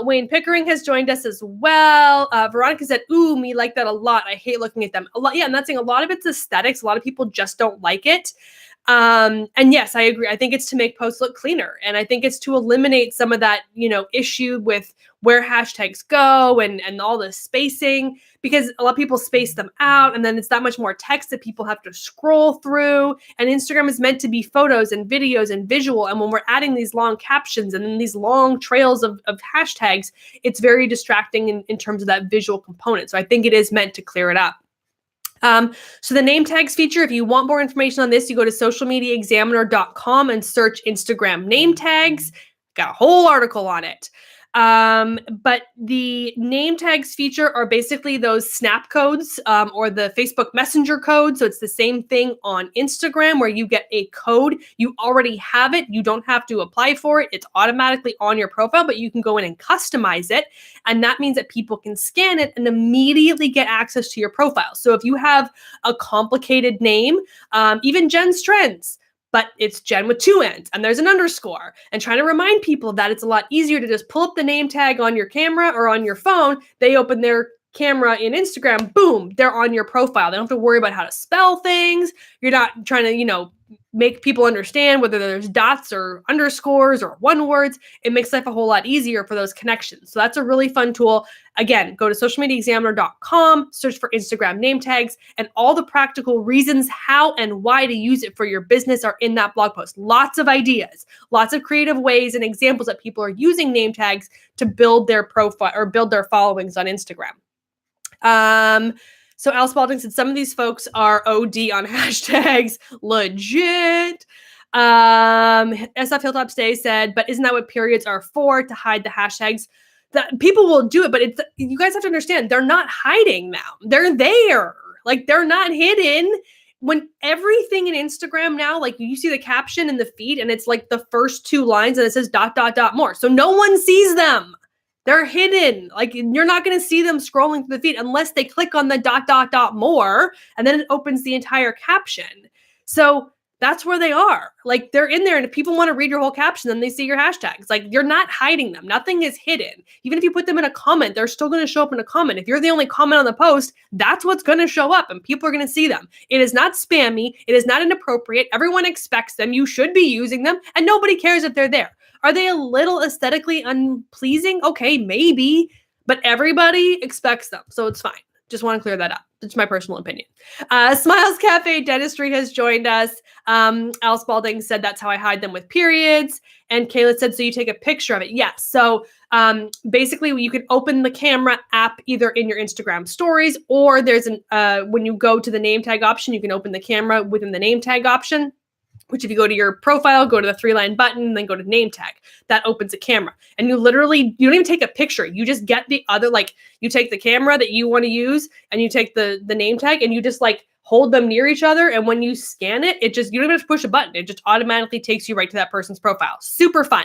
Wayne Pickering has joined us as well. Veronica said, ooh, me like that a lot. I hate looking at them a lot. Yeah, I'm not saying a lot of it's aesthetics. A lot of people just don't like it. And yes, I agree. I think it's to make posts look cleaner. And I think it's to eliminate some of that, issue with where hashtags go and all the spacing, because a lot of people space them out and then it's that much more text that people have to scroll through. And Instagram is meant to be photos and videos and visual. And when we're adding these long captions and then these long trails of hashtags, it's very distracting in terms of that visual component. So I think it is meant to clear it up. So the name tags feature, if you want more information on this, you go to socialmediaexaminer.com and search Instagram name tags. Got a whole article on it. But the name tags feature are basically those snap codes or the Facebook Messenger code. So it's the same thing on Instagram where you get a code. You already have it. You don't have to apply for it. It's automatically on your profile, but you can go in and customize it. And that means that people can scan it and immediately get access to your profile. So if you have a complicated name, even Jenn's Trends, but it's Jenn with 2 N's and there's an underscore, and trying to remind people that it's a lot easier to just pull up the name tag on your camera or on your phone. They open their camera in Instagram, boom, they're on your profile. They don't have to worry about how to spell things. You're not trying to, make people understand whether there's dots or underscores or one words. It makes life a whole lot easier for those connections. So that's a really fun tool. Again, go to socialmediaexaminer.com, search for Instagram name tags, and all the practical reasons how and why to use it for your business are in that blog post. Lots of ideas, lots of creative ways and examples that people are using name tags to build their profile or build their followings on Instagram. So Al Spalding said some of these folks are OD on hashtags. Legit. SF Hilltop Stay said, but isn't that what periods are for, to hide the hashtags? That people will do it, but you guys have to understand, they're not hiding them. They're there. Like, they're not hidden. When everything in Instagram now, like, you see the caption in the feed and it's like the first 2 lines and it says ... more. So no one sees them. They're hidden. Like, you're not going to see them scrolling through the feed unless they click on the ... more, and then it opens the entire caption. So that's where they are. Like, they're in there, and if people want to read your whole caption, then they see your hashtags. Like, you're not hiding them. Nothing is hidden. Even if you put them in a comment, they're still going to show up in a comment. If you're the only comment on the post, that's what's going to show up, and people are going to see them. It is not spammy. It is not inappropriate. Everyone expects them. You should be using them, and nobody cares if they're there. Are they a little aesthetically unpleasing? Okay, maybe, but everybody expects them, so it's fine. Just want to clear that up. It's my personal opinion. Smiles Cafe Dentistry has joined us. Al Spalding said that's how I hide them, with periods. And Kayla said, so you take a picture of it. Yes. So basically, you can open the camera app either in your Instagram stories, or there's when you go to the name tag option, you can open the camera within the name tag option. Which, if you go to your profile, go to the 3-line button, then go to name tag, that opens a camera. And you don't even take a picture. You just get the other, like, you take the camera that you want to use and you take the name tag and you just like hold them near each other. And when you scan it, you don't even have to push a button. It just automatically takes you right to that person's profile. Super fun.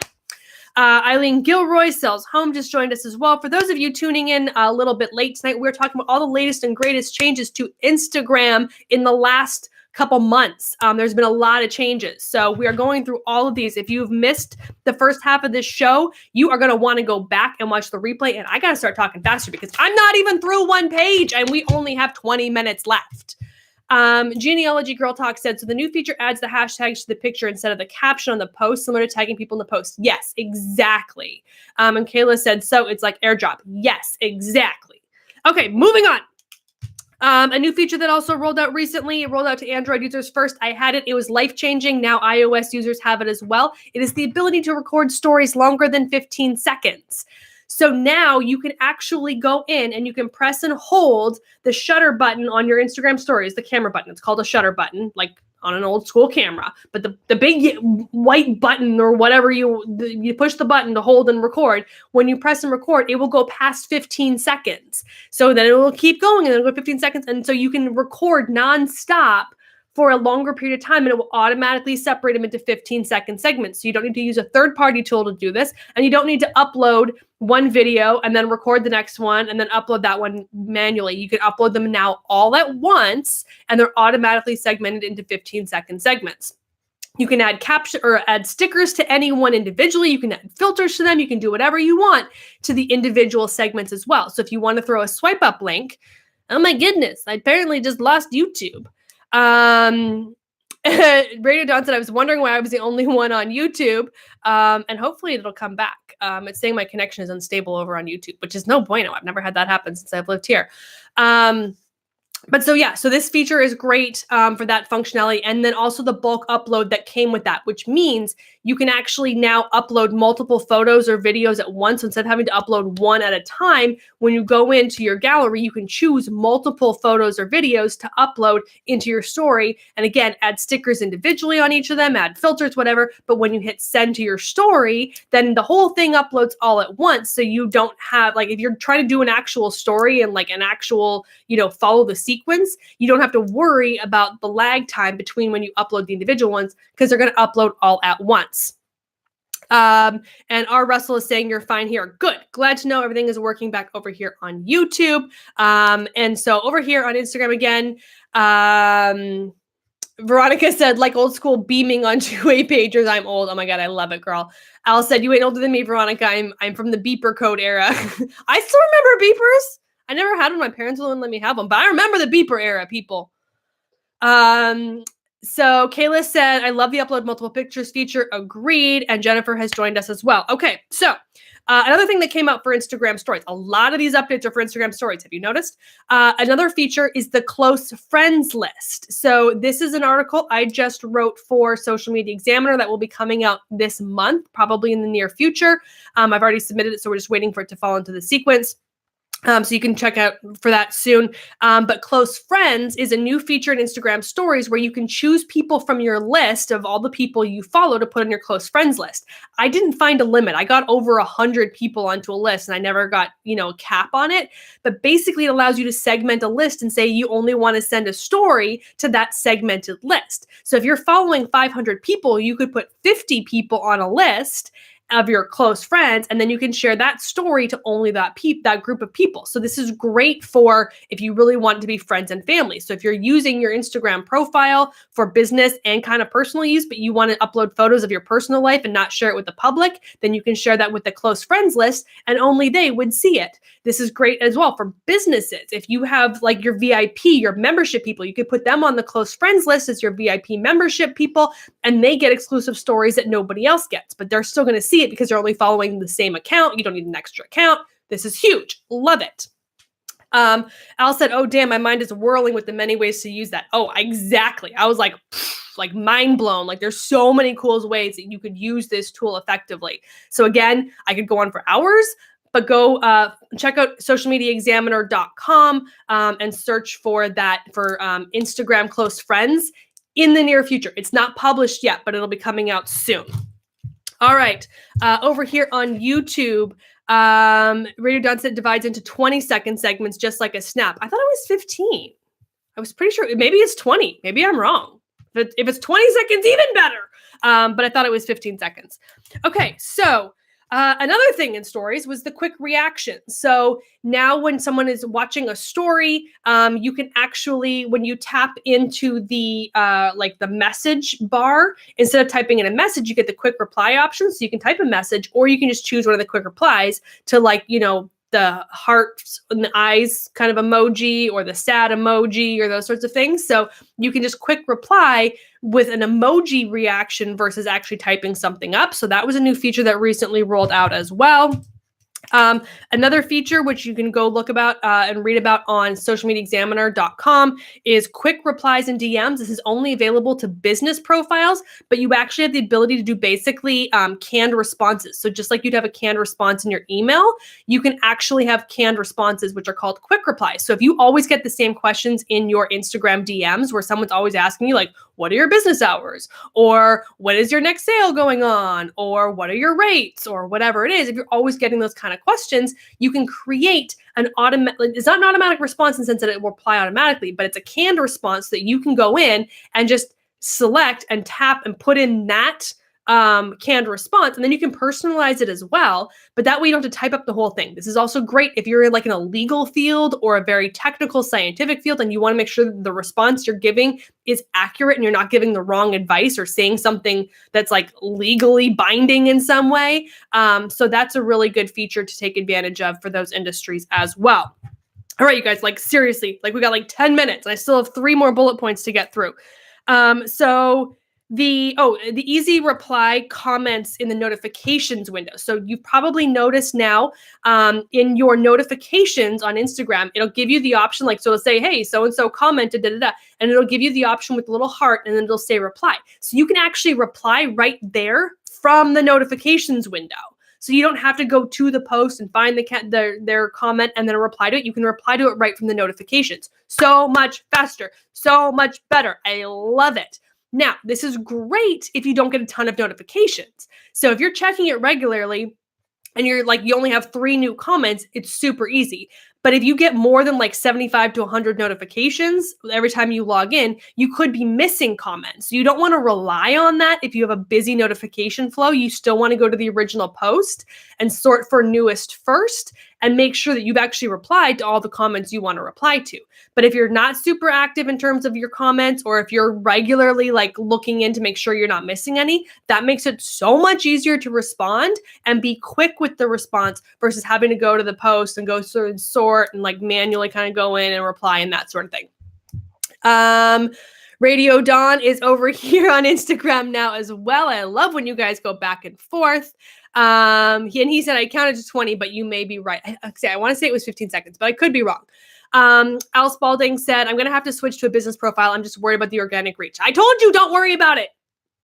Eileen Gilroy, Sells Home, just joined us as well. For those of you tuning in a little bit late tonight, we're talking about all the latest and greatest changes to Instagram in the last couple months. There's been a lot of changes. So we are going through all of these. If you've missed the first half of this show, you are going to want to go back and watch the replay. And I got to start talking faster because I'm not even through one page and we only have 20 minutes left. Genealogy Girl Talk said, so the new feature adds the hashtags to the picture instead of the caption on the post, similar to tagging people in the post. Yes, exactly. And Kayla said, so it's like AirDrop. Yes, exactly. Okay, moving on. A new feature that also rolled out recently, it rolled out to Android users first. I had it. It was life-changing. Now iOS users have it as well. It is the ability to record stories longer than 15 seconds. So now you can actually go in and you can press and hold the shutter button on your Instagram stories, the camera button. It's called a shutter button, like on an old school camera. But the big white button or whatever, you push the button to hold and record. When you press and record, it will go past 15 seconds. So then it will keep going and then it'll go 15 seconds. And so you can record nonstop for a longer period of time, and it will automatically separate them into 15-second segments. So you don't need to use a third-party tool to do this, and you don't need to upload one video and then record the next one and then upload that one manually. You can upload them now all at once, and they're automatically segmented into 15-second segments. You can add caption or add stickers to anyone individually. You can add filters to them. You can do whatever you want to the individual segments as well. So if you want to throw a swipe up link, oh my goodness, I apparently just lost YouTube. Radio Dawn said, I was wondering why I was the only one on YouTube. And hopefully it'll come back. It's saying my connection is unstable over on YouTube, which is no bueno. I've never had that happen since I've lived here. But so yeah, so this feature is great for that functionality. And then also the bulk upload that came with that, which means you can actually now upload multiple photos or videos at once. Instead of having to upload one at a time, when you go into your gallery, you can choose multiple photos or videos to upload into your story. And again, add stickers individually on each of them, add filters, whatever. But when you hit send to your story, then the whole thing uploads all at once. So you don't have, like, if you're trying to do an actual story and like an actual, follow the sequence, you don't have to worry about the lag time between when you upload the individual ones, because they're going to upload all at once. And R. Russell is saying you're fine here. Good. Glad to know everything is working back over here on YouTube. And so over here on Instagram again, Veronica said, like old school beaming on two-way pagers. I'm old. Oh my God, I love it, girl. Al said, you ain't older than me, Veronica. I'm from the beeper code era. I still remember beepers. I never had one. My parents wouldn't let me have them, but I remember the beeper era, people. So Kayla said, I love the upload multiple pictures feature. Agreed. And Jennifer has joined us as well. Okay. So another thing that came out for Instagram stories, a lot of these updates are for Instagram stories. Have you noticed? Another feature is the close friends list. So this is an article I just wrote for Social Media Examiner that will be coming out this month, probably in the near future. I've already submitted it, so we're just waiting for it to fall into the sequence. So you can check out for that soon. But Close Friends is a new feature in Instagram stories where you can choose people from your list of all the people you follow to put on your close friends list. I didn't find a limit. I got over 100 people onto a list and I never got, a cap on it. But basically it allows you to segment a list and say you only want to send a story to that segmented list. So if you're following 500 people, you could put 50 people on a list of your close friends, and then you can share that story to only that group of people. So this is great for if you really want to be friends and family. So if you're using your Instagram profile for business and kind of personal use, but you want to upload photos of your personal life and not share it with the public, then you can share that with the close friends list and only they would see it. This is great as well for businesses. If you have like your VIP, your membership people, you could put them on the close friends list as your VIP membership people, and they get exclusive stories that nobody else gets, but they're still going to see it because you're only following the same account. You don't need an extra account. This is huge. Love it. Al said, oh, damn, my mind is whirling with the many ways to use that. Oh, exactly. I was like mind blown. Like there's so many cool ways that you could use this tool effectively. So again, I could go on for hours, but go check out socialmediaexaminer.com and search for that for Instagram close friends in the near future. It's not published yet, but it'll be coming out soon. All right. Over here on YouTube, Radio Dawn said divides into 20-second segments, just like a snap. I thought it was 15. I was pretty sure. Maybe it's 20. Maybe I'm wrong. If it's 20 seconds, even better. But I thought it was 15 seconds. Okay. So another thing in stories was the quick reaction. So now when someone is watching a story, you can actually, when you tap into the the message bar, instead of typing in a message, you get the quick reply option. So you can type a message, or you can just choose one of the quick replies to the hearts and the eyes kind of emoji or the sad emoji or those sorts of things. So you can just quick reply with an emoji reaction versus actually typing something up. So that was a new feature that recently rolled out as well. Another feature which you can go look about and read about on socialmediaexaminer.com is quick replies and DMs. This is only available to business profiles, but you actually have the ability to do basically canned responses. So just like you'd have a canned response in your email, you can actually have canned responses, which are called quick replies. So if you always get the same questions in your Instagram DMs where someone's always asking you like, what are your business hours? Or when is your next sale going on? Or what are your rates? Or whatever it is. If you're always getting those kind of questions, you can create an automatic, it's not an automatic response in the sense that it will reply automatically, but it's a canned response that you can go in and just select and tap and put in that canned response, and then you can personalize it as well. But that way you don't have to type up the whole thing. This is also great if you're in like in a legal field or a very technical scientific field and you want to make sure that the response you're giving is accurate and you're not giving the wrong advice or saying something that's like legally binding in some way. So that's a really good feature to take advantage of for those industries as well. All right, you guys, like seriously, like we got like 10 minutes and I still have 3 more bullet points to get through. So the easy reply comments in the notifications window. So you've probably noticed now in your notifications on Instagram, it'll give you the option, like, so it'll say, hey, so-and-so commented, da, da, da, and it'll give you the option with the little heart, and then it'll say reply. So you can actually reply right there from the notifications window. So you don't have to go to the post and find their comment and then reply to it. You can reply to it right from the notifications. So much faster, so much better. I love it. Now, this is great if you don't get a ton of notifications. So if you're checking it regularly and you're like, you only have 3 new comments, it's super easy. But if you get more than like 75 to 100 notifications every time you log in, you could be missing comments. So you don't want to rely on that. If you have a busy notification flow, you still want to go to the original post and sort for newest first and make sure that you've actually replied to all the comments you want to reply to. But if you're not super active in terms of your comments, or if you're regularly like looking in to make sure you're not missing any, that makes it so much easier to respond and be quick with the response versus having to go to the post and go through and sort and like manually kind of go in and reply and that sort of thing. Radio Dawn is over here on Instagram now as well. I love when you guys go back and forth. He said, I counted to 20, but you may be right. I want to say it was 15 seconds, but I could be wrong. Al Spalding said, I'm going to have to switch to a business profile. I'm just worried about the organic reach. I told you, don't worry about it.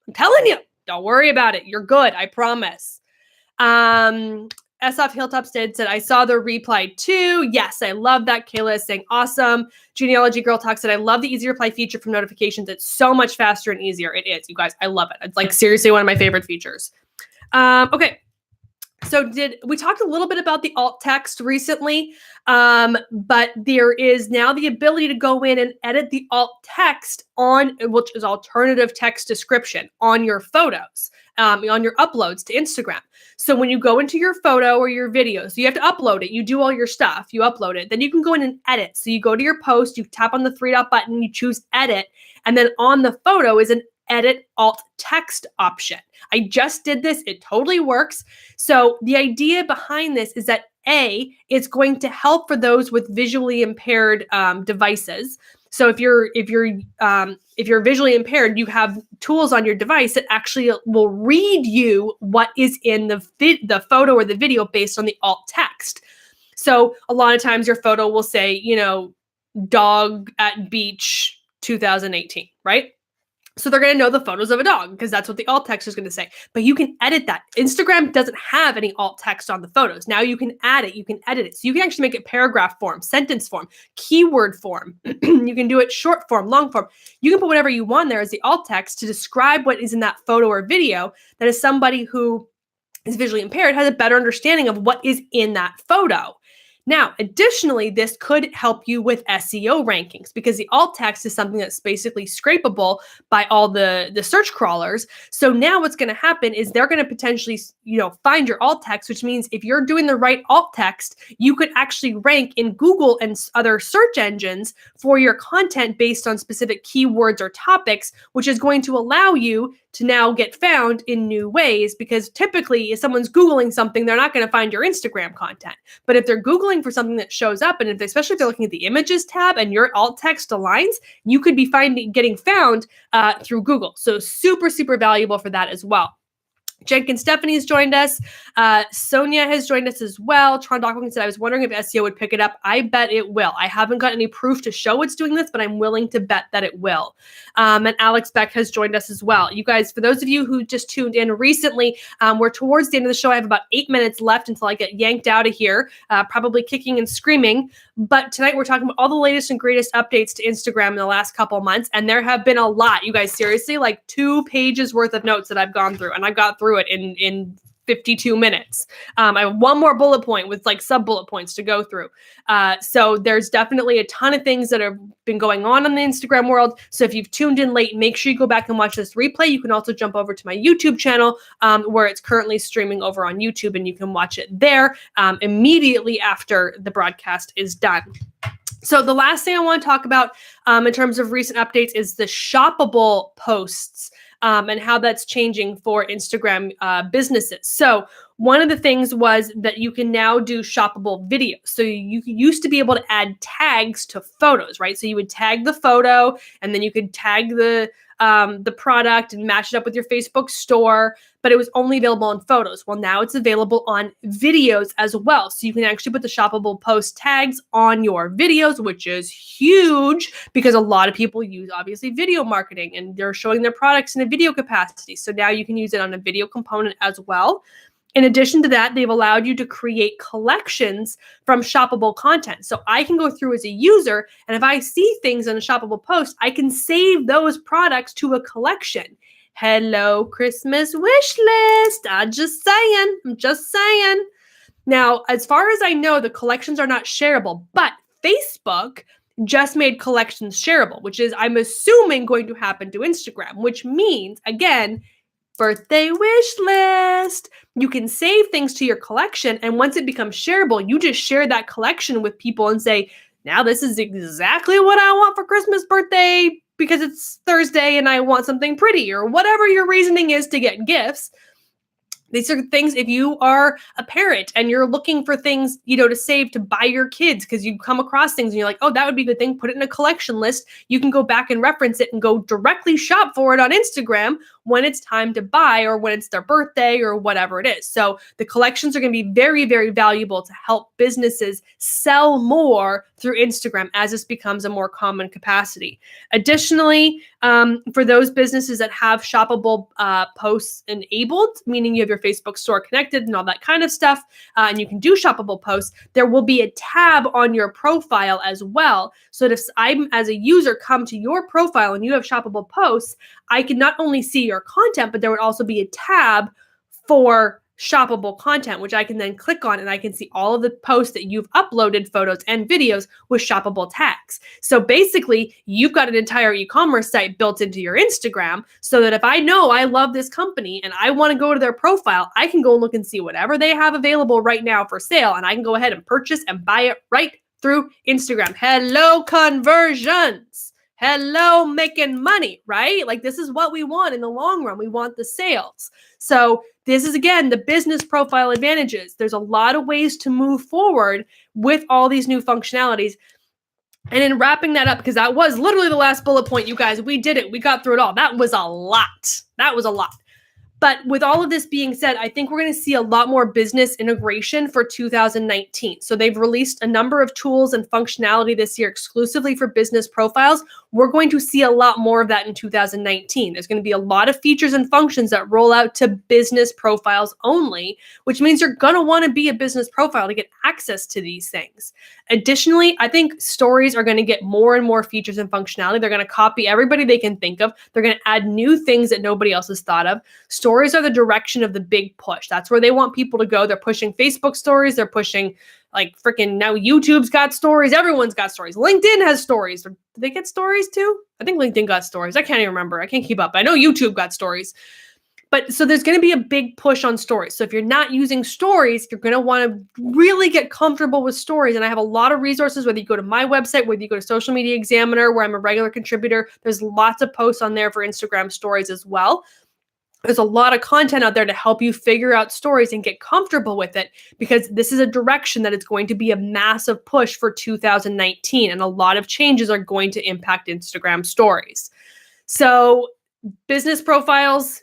I'm telling you, don't worry about it. You're good. I promise. SF Hilltops said, I saw the reply too. Yes, I love that. Kayla is saying, awesome. Genealogy Girl Talk said, I love the easy reply feature from notifications. It's so much faster and easier. It is, you guys. I love it. It's like seriously one of my favorite features. Okay. So we talked a little bit about the alt text recently, but there is now the ability to go in and edit the alt text which is alternative text description on your photos, on your uploads to Instagram. So when you go into your photo or your video, so you have to upload it, you do all your stuff, you upload it, then you can go in and edit. So you go to your post, you tap on the 3-dot button, you choose edit, and then on the photo is an edit alt text option. I just did this. It totally works. So the idea behind this is that it's going to help for those with visually impaired devices. So if you're visually impaired, you have tools on your device that actually will read you what is in the photo or the video based on the alt text. So a lot of times your photo will say, dog at beach 2018, right? So they're going to know the photos of a dog because that's what the alt text is going to say. But you can edit that. Instagram doesn't have any alt text on the photos. Now you can add it. You can edit it. So you can actually make it paragraph form, sentence form, keyword form. You can do it short form, long form. You can put whatever you want there as the alt text to describe what is in that photo or video that is somebody who is visually impaired has a better understanding of what is in that photo. Now, additionally, this could help you with SEO rankings because the alt text is something that's basically scrapable by all the search crawlers. So now what's going to happen is they're going to potentially, find your alt text, which means if you're doing the right alt text, you could actually rank in Google and other search engines for your content based on specific keywords or topics, which is going to allow you to now get found in new ways, because typically if someone's Googling something, they're not going to find your Instagram content. But if they're Googling for something that shows up, and especially if they're looking at the images tab and your alt text aligns, you could be getting found through Google. So super, super valuable for that as well. Jenkins Stephanie has joined us. Sonia has joined us as well. Tron Dockwing said, I was wondering if SEO would pick it up. I bet it will. I haven't got any proof to show it's doing this, but I'm willing to bet that it will. And Alex Beck has joined us as well. You guys, for those of you who just tuned in recently, we're towards the end of the show. I have about 8 minutes left until I get yanked out of here, probably kicking and screaming. But tonight we're talking about all the latest and greatest updates to Instagram in the last couple of months. And there have been a lot. You guys, seriously, like 2 pages worth of notes that I've gone through. And I've got through it in 52 minutes. I have one more bullet point with like sub bullet points to go through. So there's definitely a ton of things that have been going on in the Instagram world. So if you've tuned in late, make sure you go back and watch this replay. You can also jump over to my YouTube channel where it's currently streaming over on YouTube, and you can watch it there immediately after the broadcast is done. So the last thing I want to talk about in terms of recent updates is the shoppable posts and how that's changing for Instagram businesses. So one of the things was that you can now do shoppable videos. So you used to be able to add tags to photos, right? So you would tag the photo, and then you could tag the the product and match it up with your Facebook store, but it was only available on photos. Well, now it's available on videos as well. So you can actually put the shoppable post tags on your videos, which is huge because a lot of people use obviously video marketing and they're showing their products in a video capacity. So now you can use it on a video component as well. In addition to that, they've allowed you to create collections from shoppable content. So I can go through as a user, and if I see things in a shoppable post, I can save those products to a collection. Hello, Christmas wish list. I'm just saying. Now, as far as I know, the collections are not shareable, but Facebook just made collections shareable, which is, I'm assuming, going to happen to Instagram, which means, again, birthday wish list. You can save things to your collection, and once it becomes shareable, you just share that collection with people and say, now this is exactly what I want for Christmas, birthday, because it's Thursday and I want something pretty, or whatever your reasoning is to get gifts. These are things, if you are a parent and you're looking for things, to save to buy your kids because you come across things and you're like, oh, that would be a good thing. Put it in a collection list. You can go back and reference it and go directly shop for it on Instagram when it's time to buy or when it's their birthday or whatever it is. So the collections are going to be very, very valuable to help businesses sell more through Instagram as this becomes a more common capacity. Additionally, for those businesses that have shoppable posts enabled, meaning you have your Facebook store connected and all that kind of stuff, and you can do shoppable posts, there will be a tab on your profile as well. So that if I'm, as a user, come to your profile and you have shoppable posts, I can not only see your content, but there would also be a tab for shoppable content, which I can then click on and I can see all of the posts that you've uploaded, photos and videos with shoppable tags. So basically, you've got an entire e-commerce site built into your Instagram so that if I know I love this company and I want to go to their profile, I can go and look and see whatever they have available right now for sale, and I can go ahead and purchase and buy it right through Instagram. Hello, conversions. Hello, making money, right? Like, this is what we want in the long run. We want the sales. So this is, again, the business profile advantages. There's a lot of ways to move forward with all these new functionalities. And in wrapping that up, because that was literally the last bullet point, you guys, we did it. We got through it all. That was a lot. But with all of this being said, I think we're going to see a lot more business integration for 2019. So they've released a number of tools and functionality this year exclusively for business profiles. We're going to see a lot more of that in 2019. There's going to be a lot of features and functions that roll out to business profiles only, which means you're going to want to be a business profile to get access to these things. Additionally, I think stories are going to get more and more features and functionality. They're going to copy everybody they can think of. They're going to add new things that nobody else has thought of. Stories are the direction of the big push. That's where they want people to go. They're pushing Facebook stories. They're pushing, like, freaking now YouTube's got stories. Everyone's got stories. LinkedIn has stories. Did they get stories too? I think LinkedIn got stories. I can't even remember. I can't keep up. I know YouTube got stories. But so there's going to be a big push on stories. So if you're not using stories, you're going to want to really get comfortable with stories. And I have a lot of resources, whether you go to my website, whether you go to Social Media Examiner, where I'm a regular contributor. There's lots of posts on there for Instagram stories as well. There's a lot of content out there to help you figure out stories and get comfortable with it, because this is a direction that it's going to be a massive push for 2019. And a lot of changes are going to impact Instagram stories. So business profiles,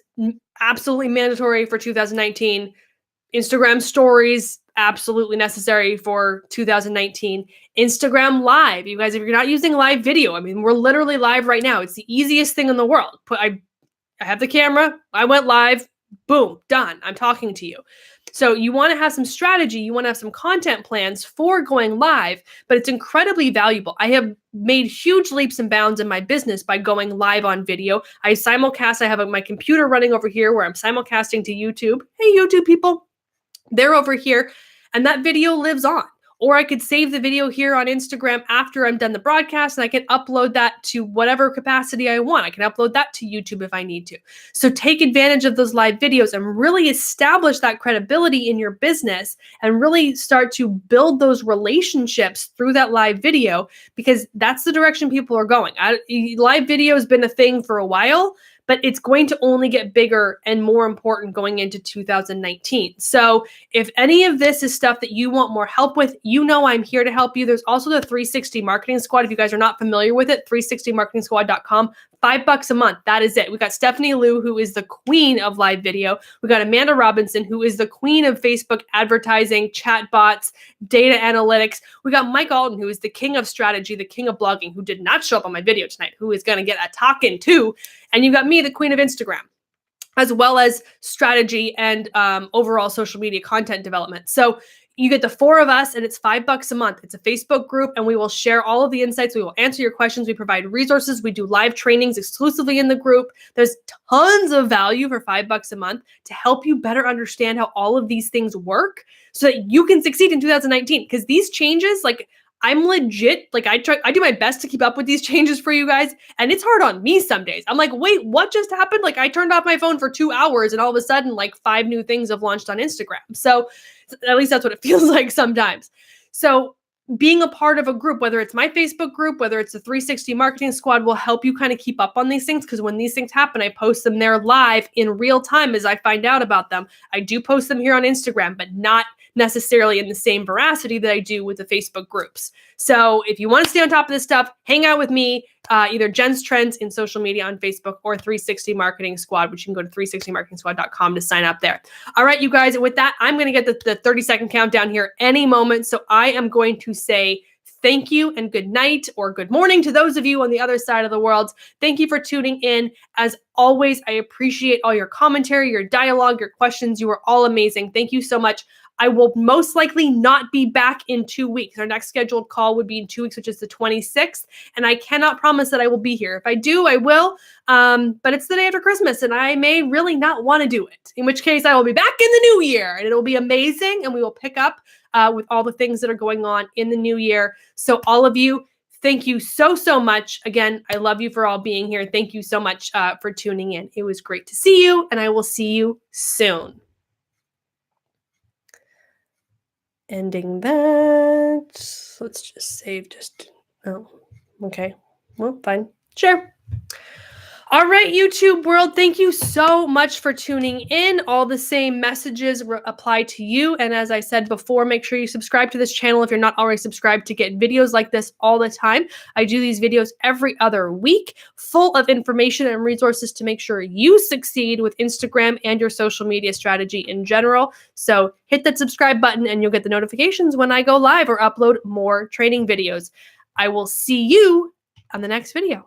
absolutely mandatory for 2019. Instagram stories, absolutely necessary for 2019. Instagram Live. You guys, if you're not using live video, I mean, we're literally live right now. It's the easiest thing in the world. I have the camera. I went live. Boom, done. I'm talking to you. So you want to have some strategy. You want to have some content plans for going live, but it's incredibly valuable. I have made huge leaps and bounds in my business by going live on video. I simulcast. I have my computer running over here where I'm simulcasting to YouTube. Hey, YouTube people, they're over here, and that video lives on. Or I could save the video here on Instagram after I'm done the broadcast, and I can upload that to whatever capacity I want. I can upload that to YouTube if I need to. So take advantage of those live videos and really establish that credibility in your business and really start to build those relationships through that live video, because that's the direction people are going. Live video has been a thing for a while, but it's going to only get bigger and more important going into 2019. So if any of this is stuff that you want more help with, you know I'm here to help you. There's also the 360 Marketing Squad. If you guys are not familiar with it, 360marketingsquad.com $5 a month. That is it. We got Stephanie Liu, who is the queen of live video. We got Amanda Robinson, who is the queen of Facebook advertising, chatbots, data analytics. We got Mike Alton, who is the king of strategy, the king of blogging, who did not show up on my video tonight, who is going to get a talking too. And you got me, the queen of Instagram, as well as strategy and overall social media content development. So you get the 4 of us, and it's $5 a month. It's a Facebook group, and we will share all of the insights. We will answer your questions. We provide resources. We do live trainings exclusively in the group. There's tons of value for $5 a month to help you better understand how all of these things work so that you can succeed in 2019. Because these changes, like, I'm legit, like, I do my best to keep up with these changes for you guys, and it's hard on me some days. I'm like, wait, what just happened? Like, I turned off my phone for 2 hours, and all of a sudden, like, 5 new things have launched on Instagram. So at least that's what it feels like sometimes. So being a part of a group, whether it's my Facebook group, whether it's the 360 Marketing Squad, will help you kind of keep up on these things, because when these things happen, I post them there live in real time as I find out about them. I do post them here on Instagram, but not necessarily in the same veracity that I do with the Facebook groups. So if you want to stay on top of this stuff, hang out with me, either Jenn's Trends in social media on Facebook or 360 Marketing Squad, which you can go to 360marketingsquad.com to sign up there. All right, you guys, with that, I'm going to get the 30-second countdown here any moment. So I am going to say thank you and good night or good morning to those of you on the other side of the world. Thank you for tuning in. As always, I appreciate all your commentary, your dialogue, your questions. You are all amazing. Thank you so much. I will most likely not be back in 2 weeks. Our next scheduled call would be in 2 weeks, which is the 26th. And I cannot promise that I will be here. If I do, I will. But it's the day after Christmas, and I may really not want to do it, in which case I will be back in the new year, and it'll be amazing. And we will pick up with all the things that are going on in the new year. So all of you, thank you so, so much. Again, I love you for all being here. Thank you so much for tuning in. It was great to see you, and I will see you soon. Ending that. Let's just save okay. Well, fine. Sure. All right, YouTube world, thank you so much for tuning in. All the same messages apply to you. And as I said before, make sure you subscribe to this channel if you're not already subscribed to get videos like this all the time. I do these videos every other week, full of information and resources to make sure you succeed with Instagram and your social media strategy in general. So hit that subscribe button and you'll get the notifications when I go live or upload more training videos. I will see you on the next video.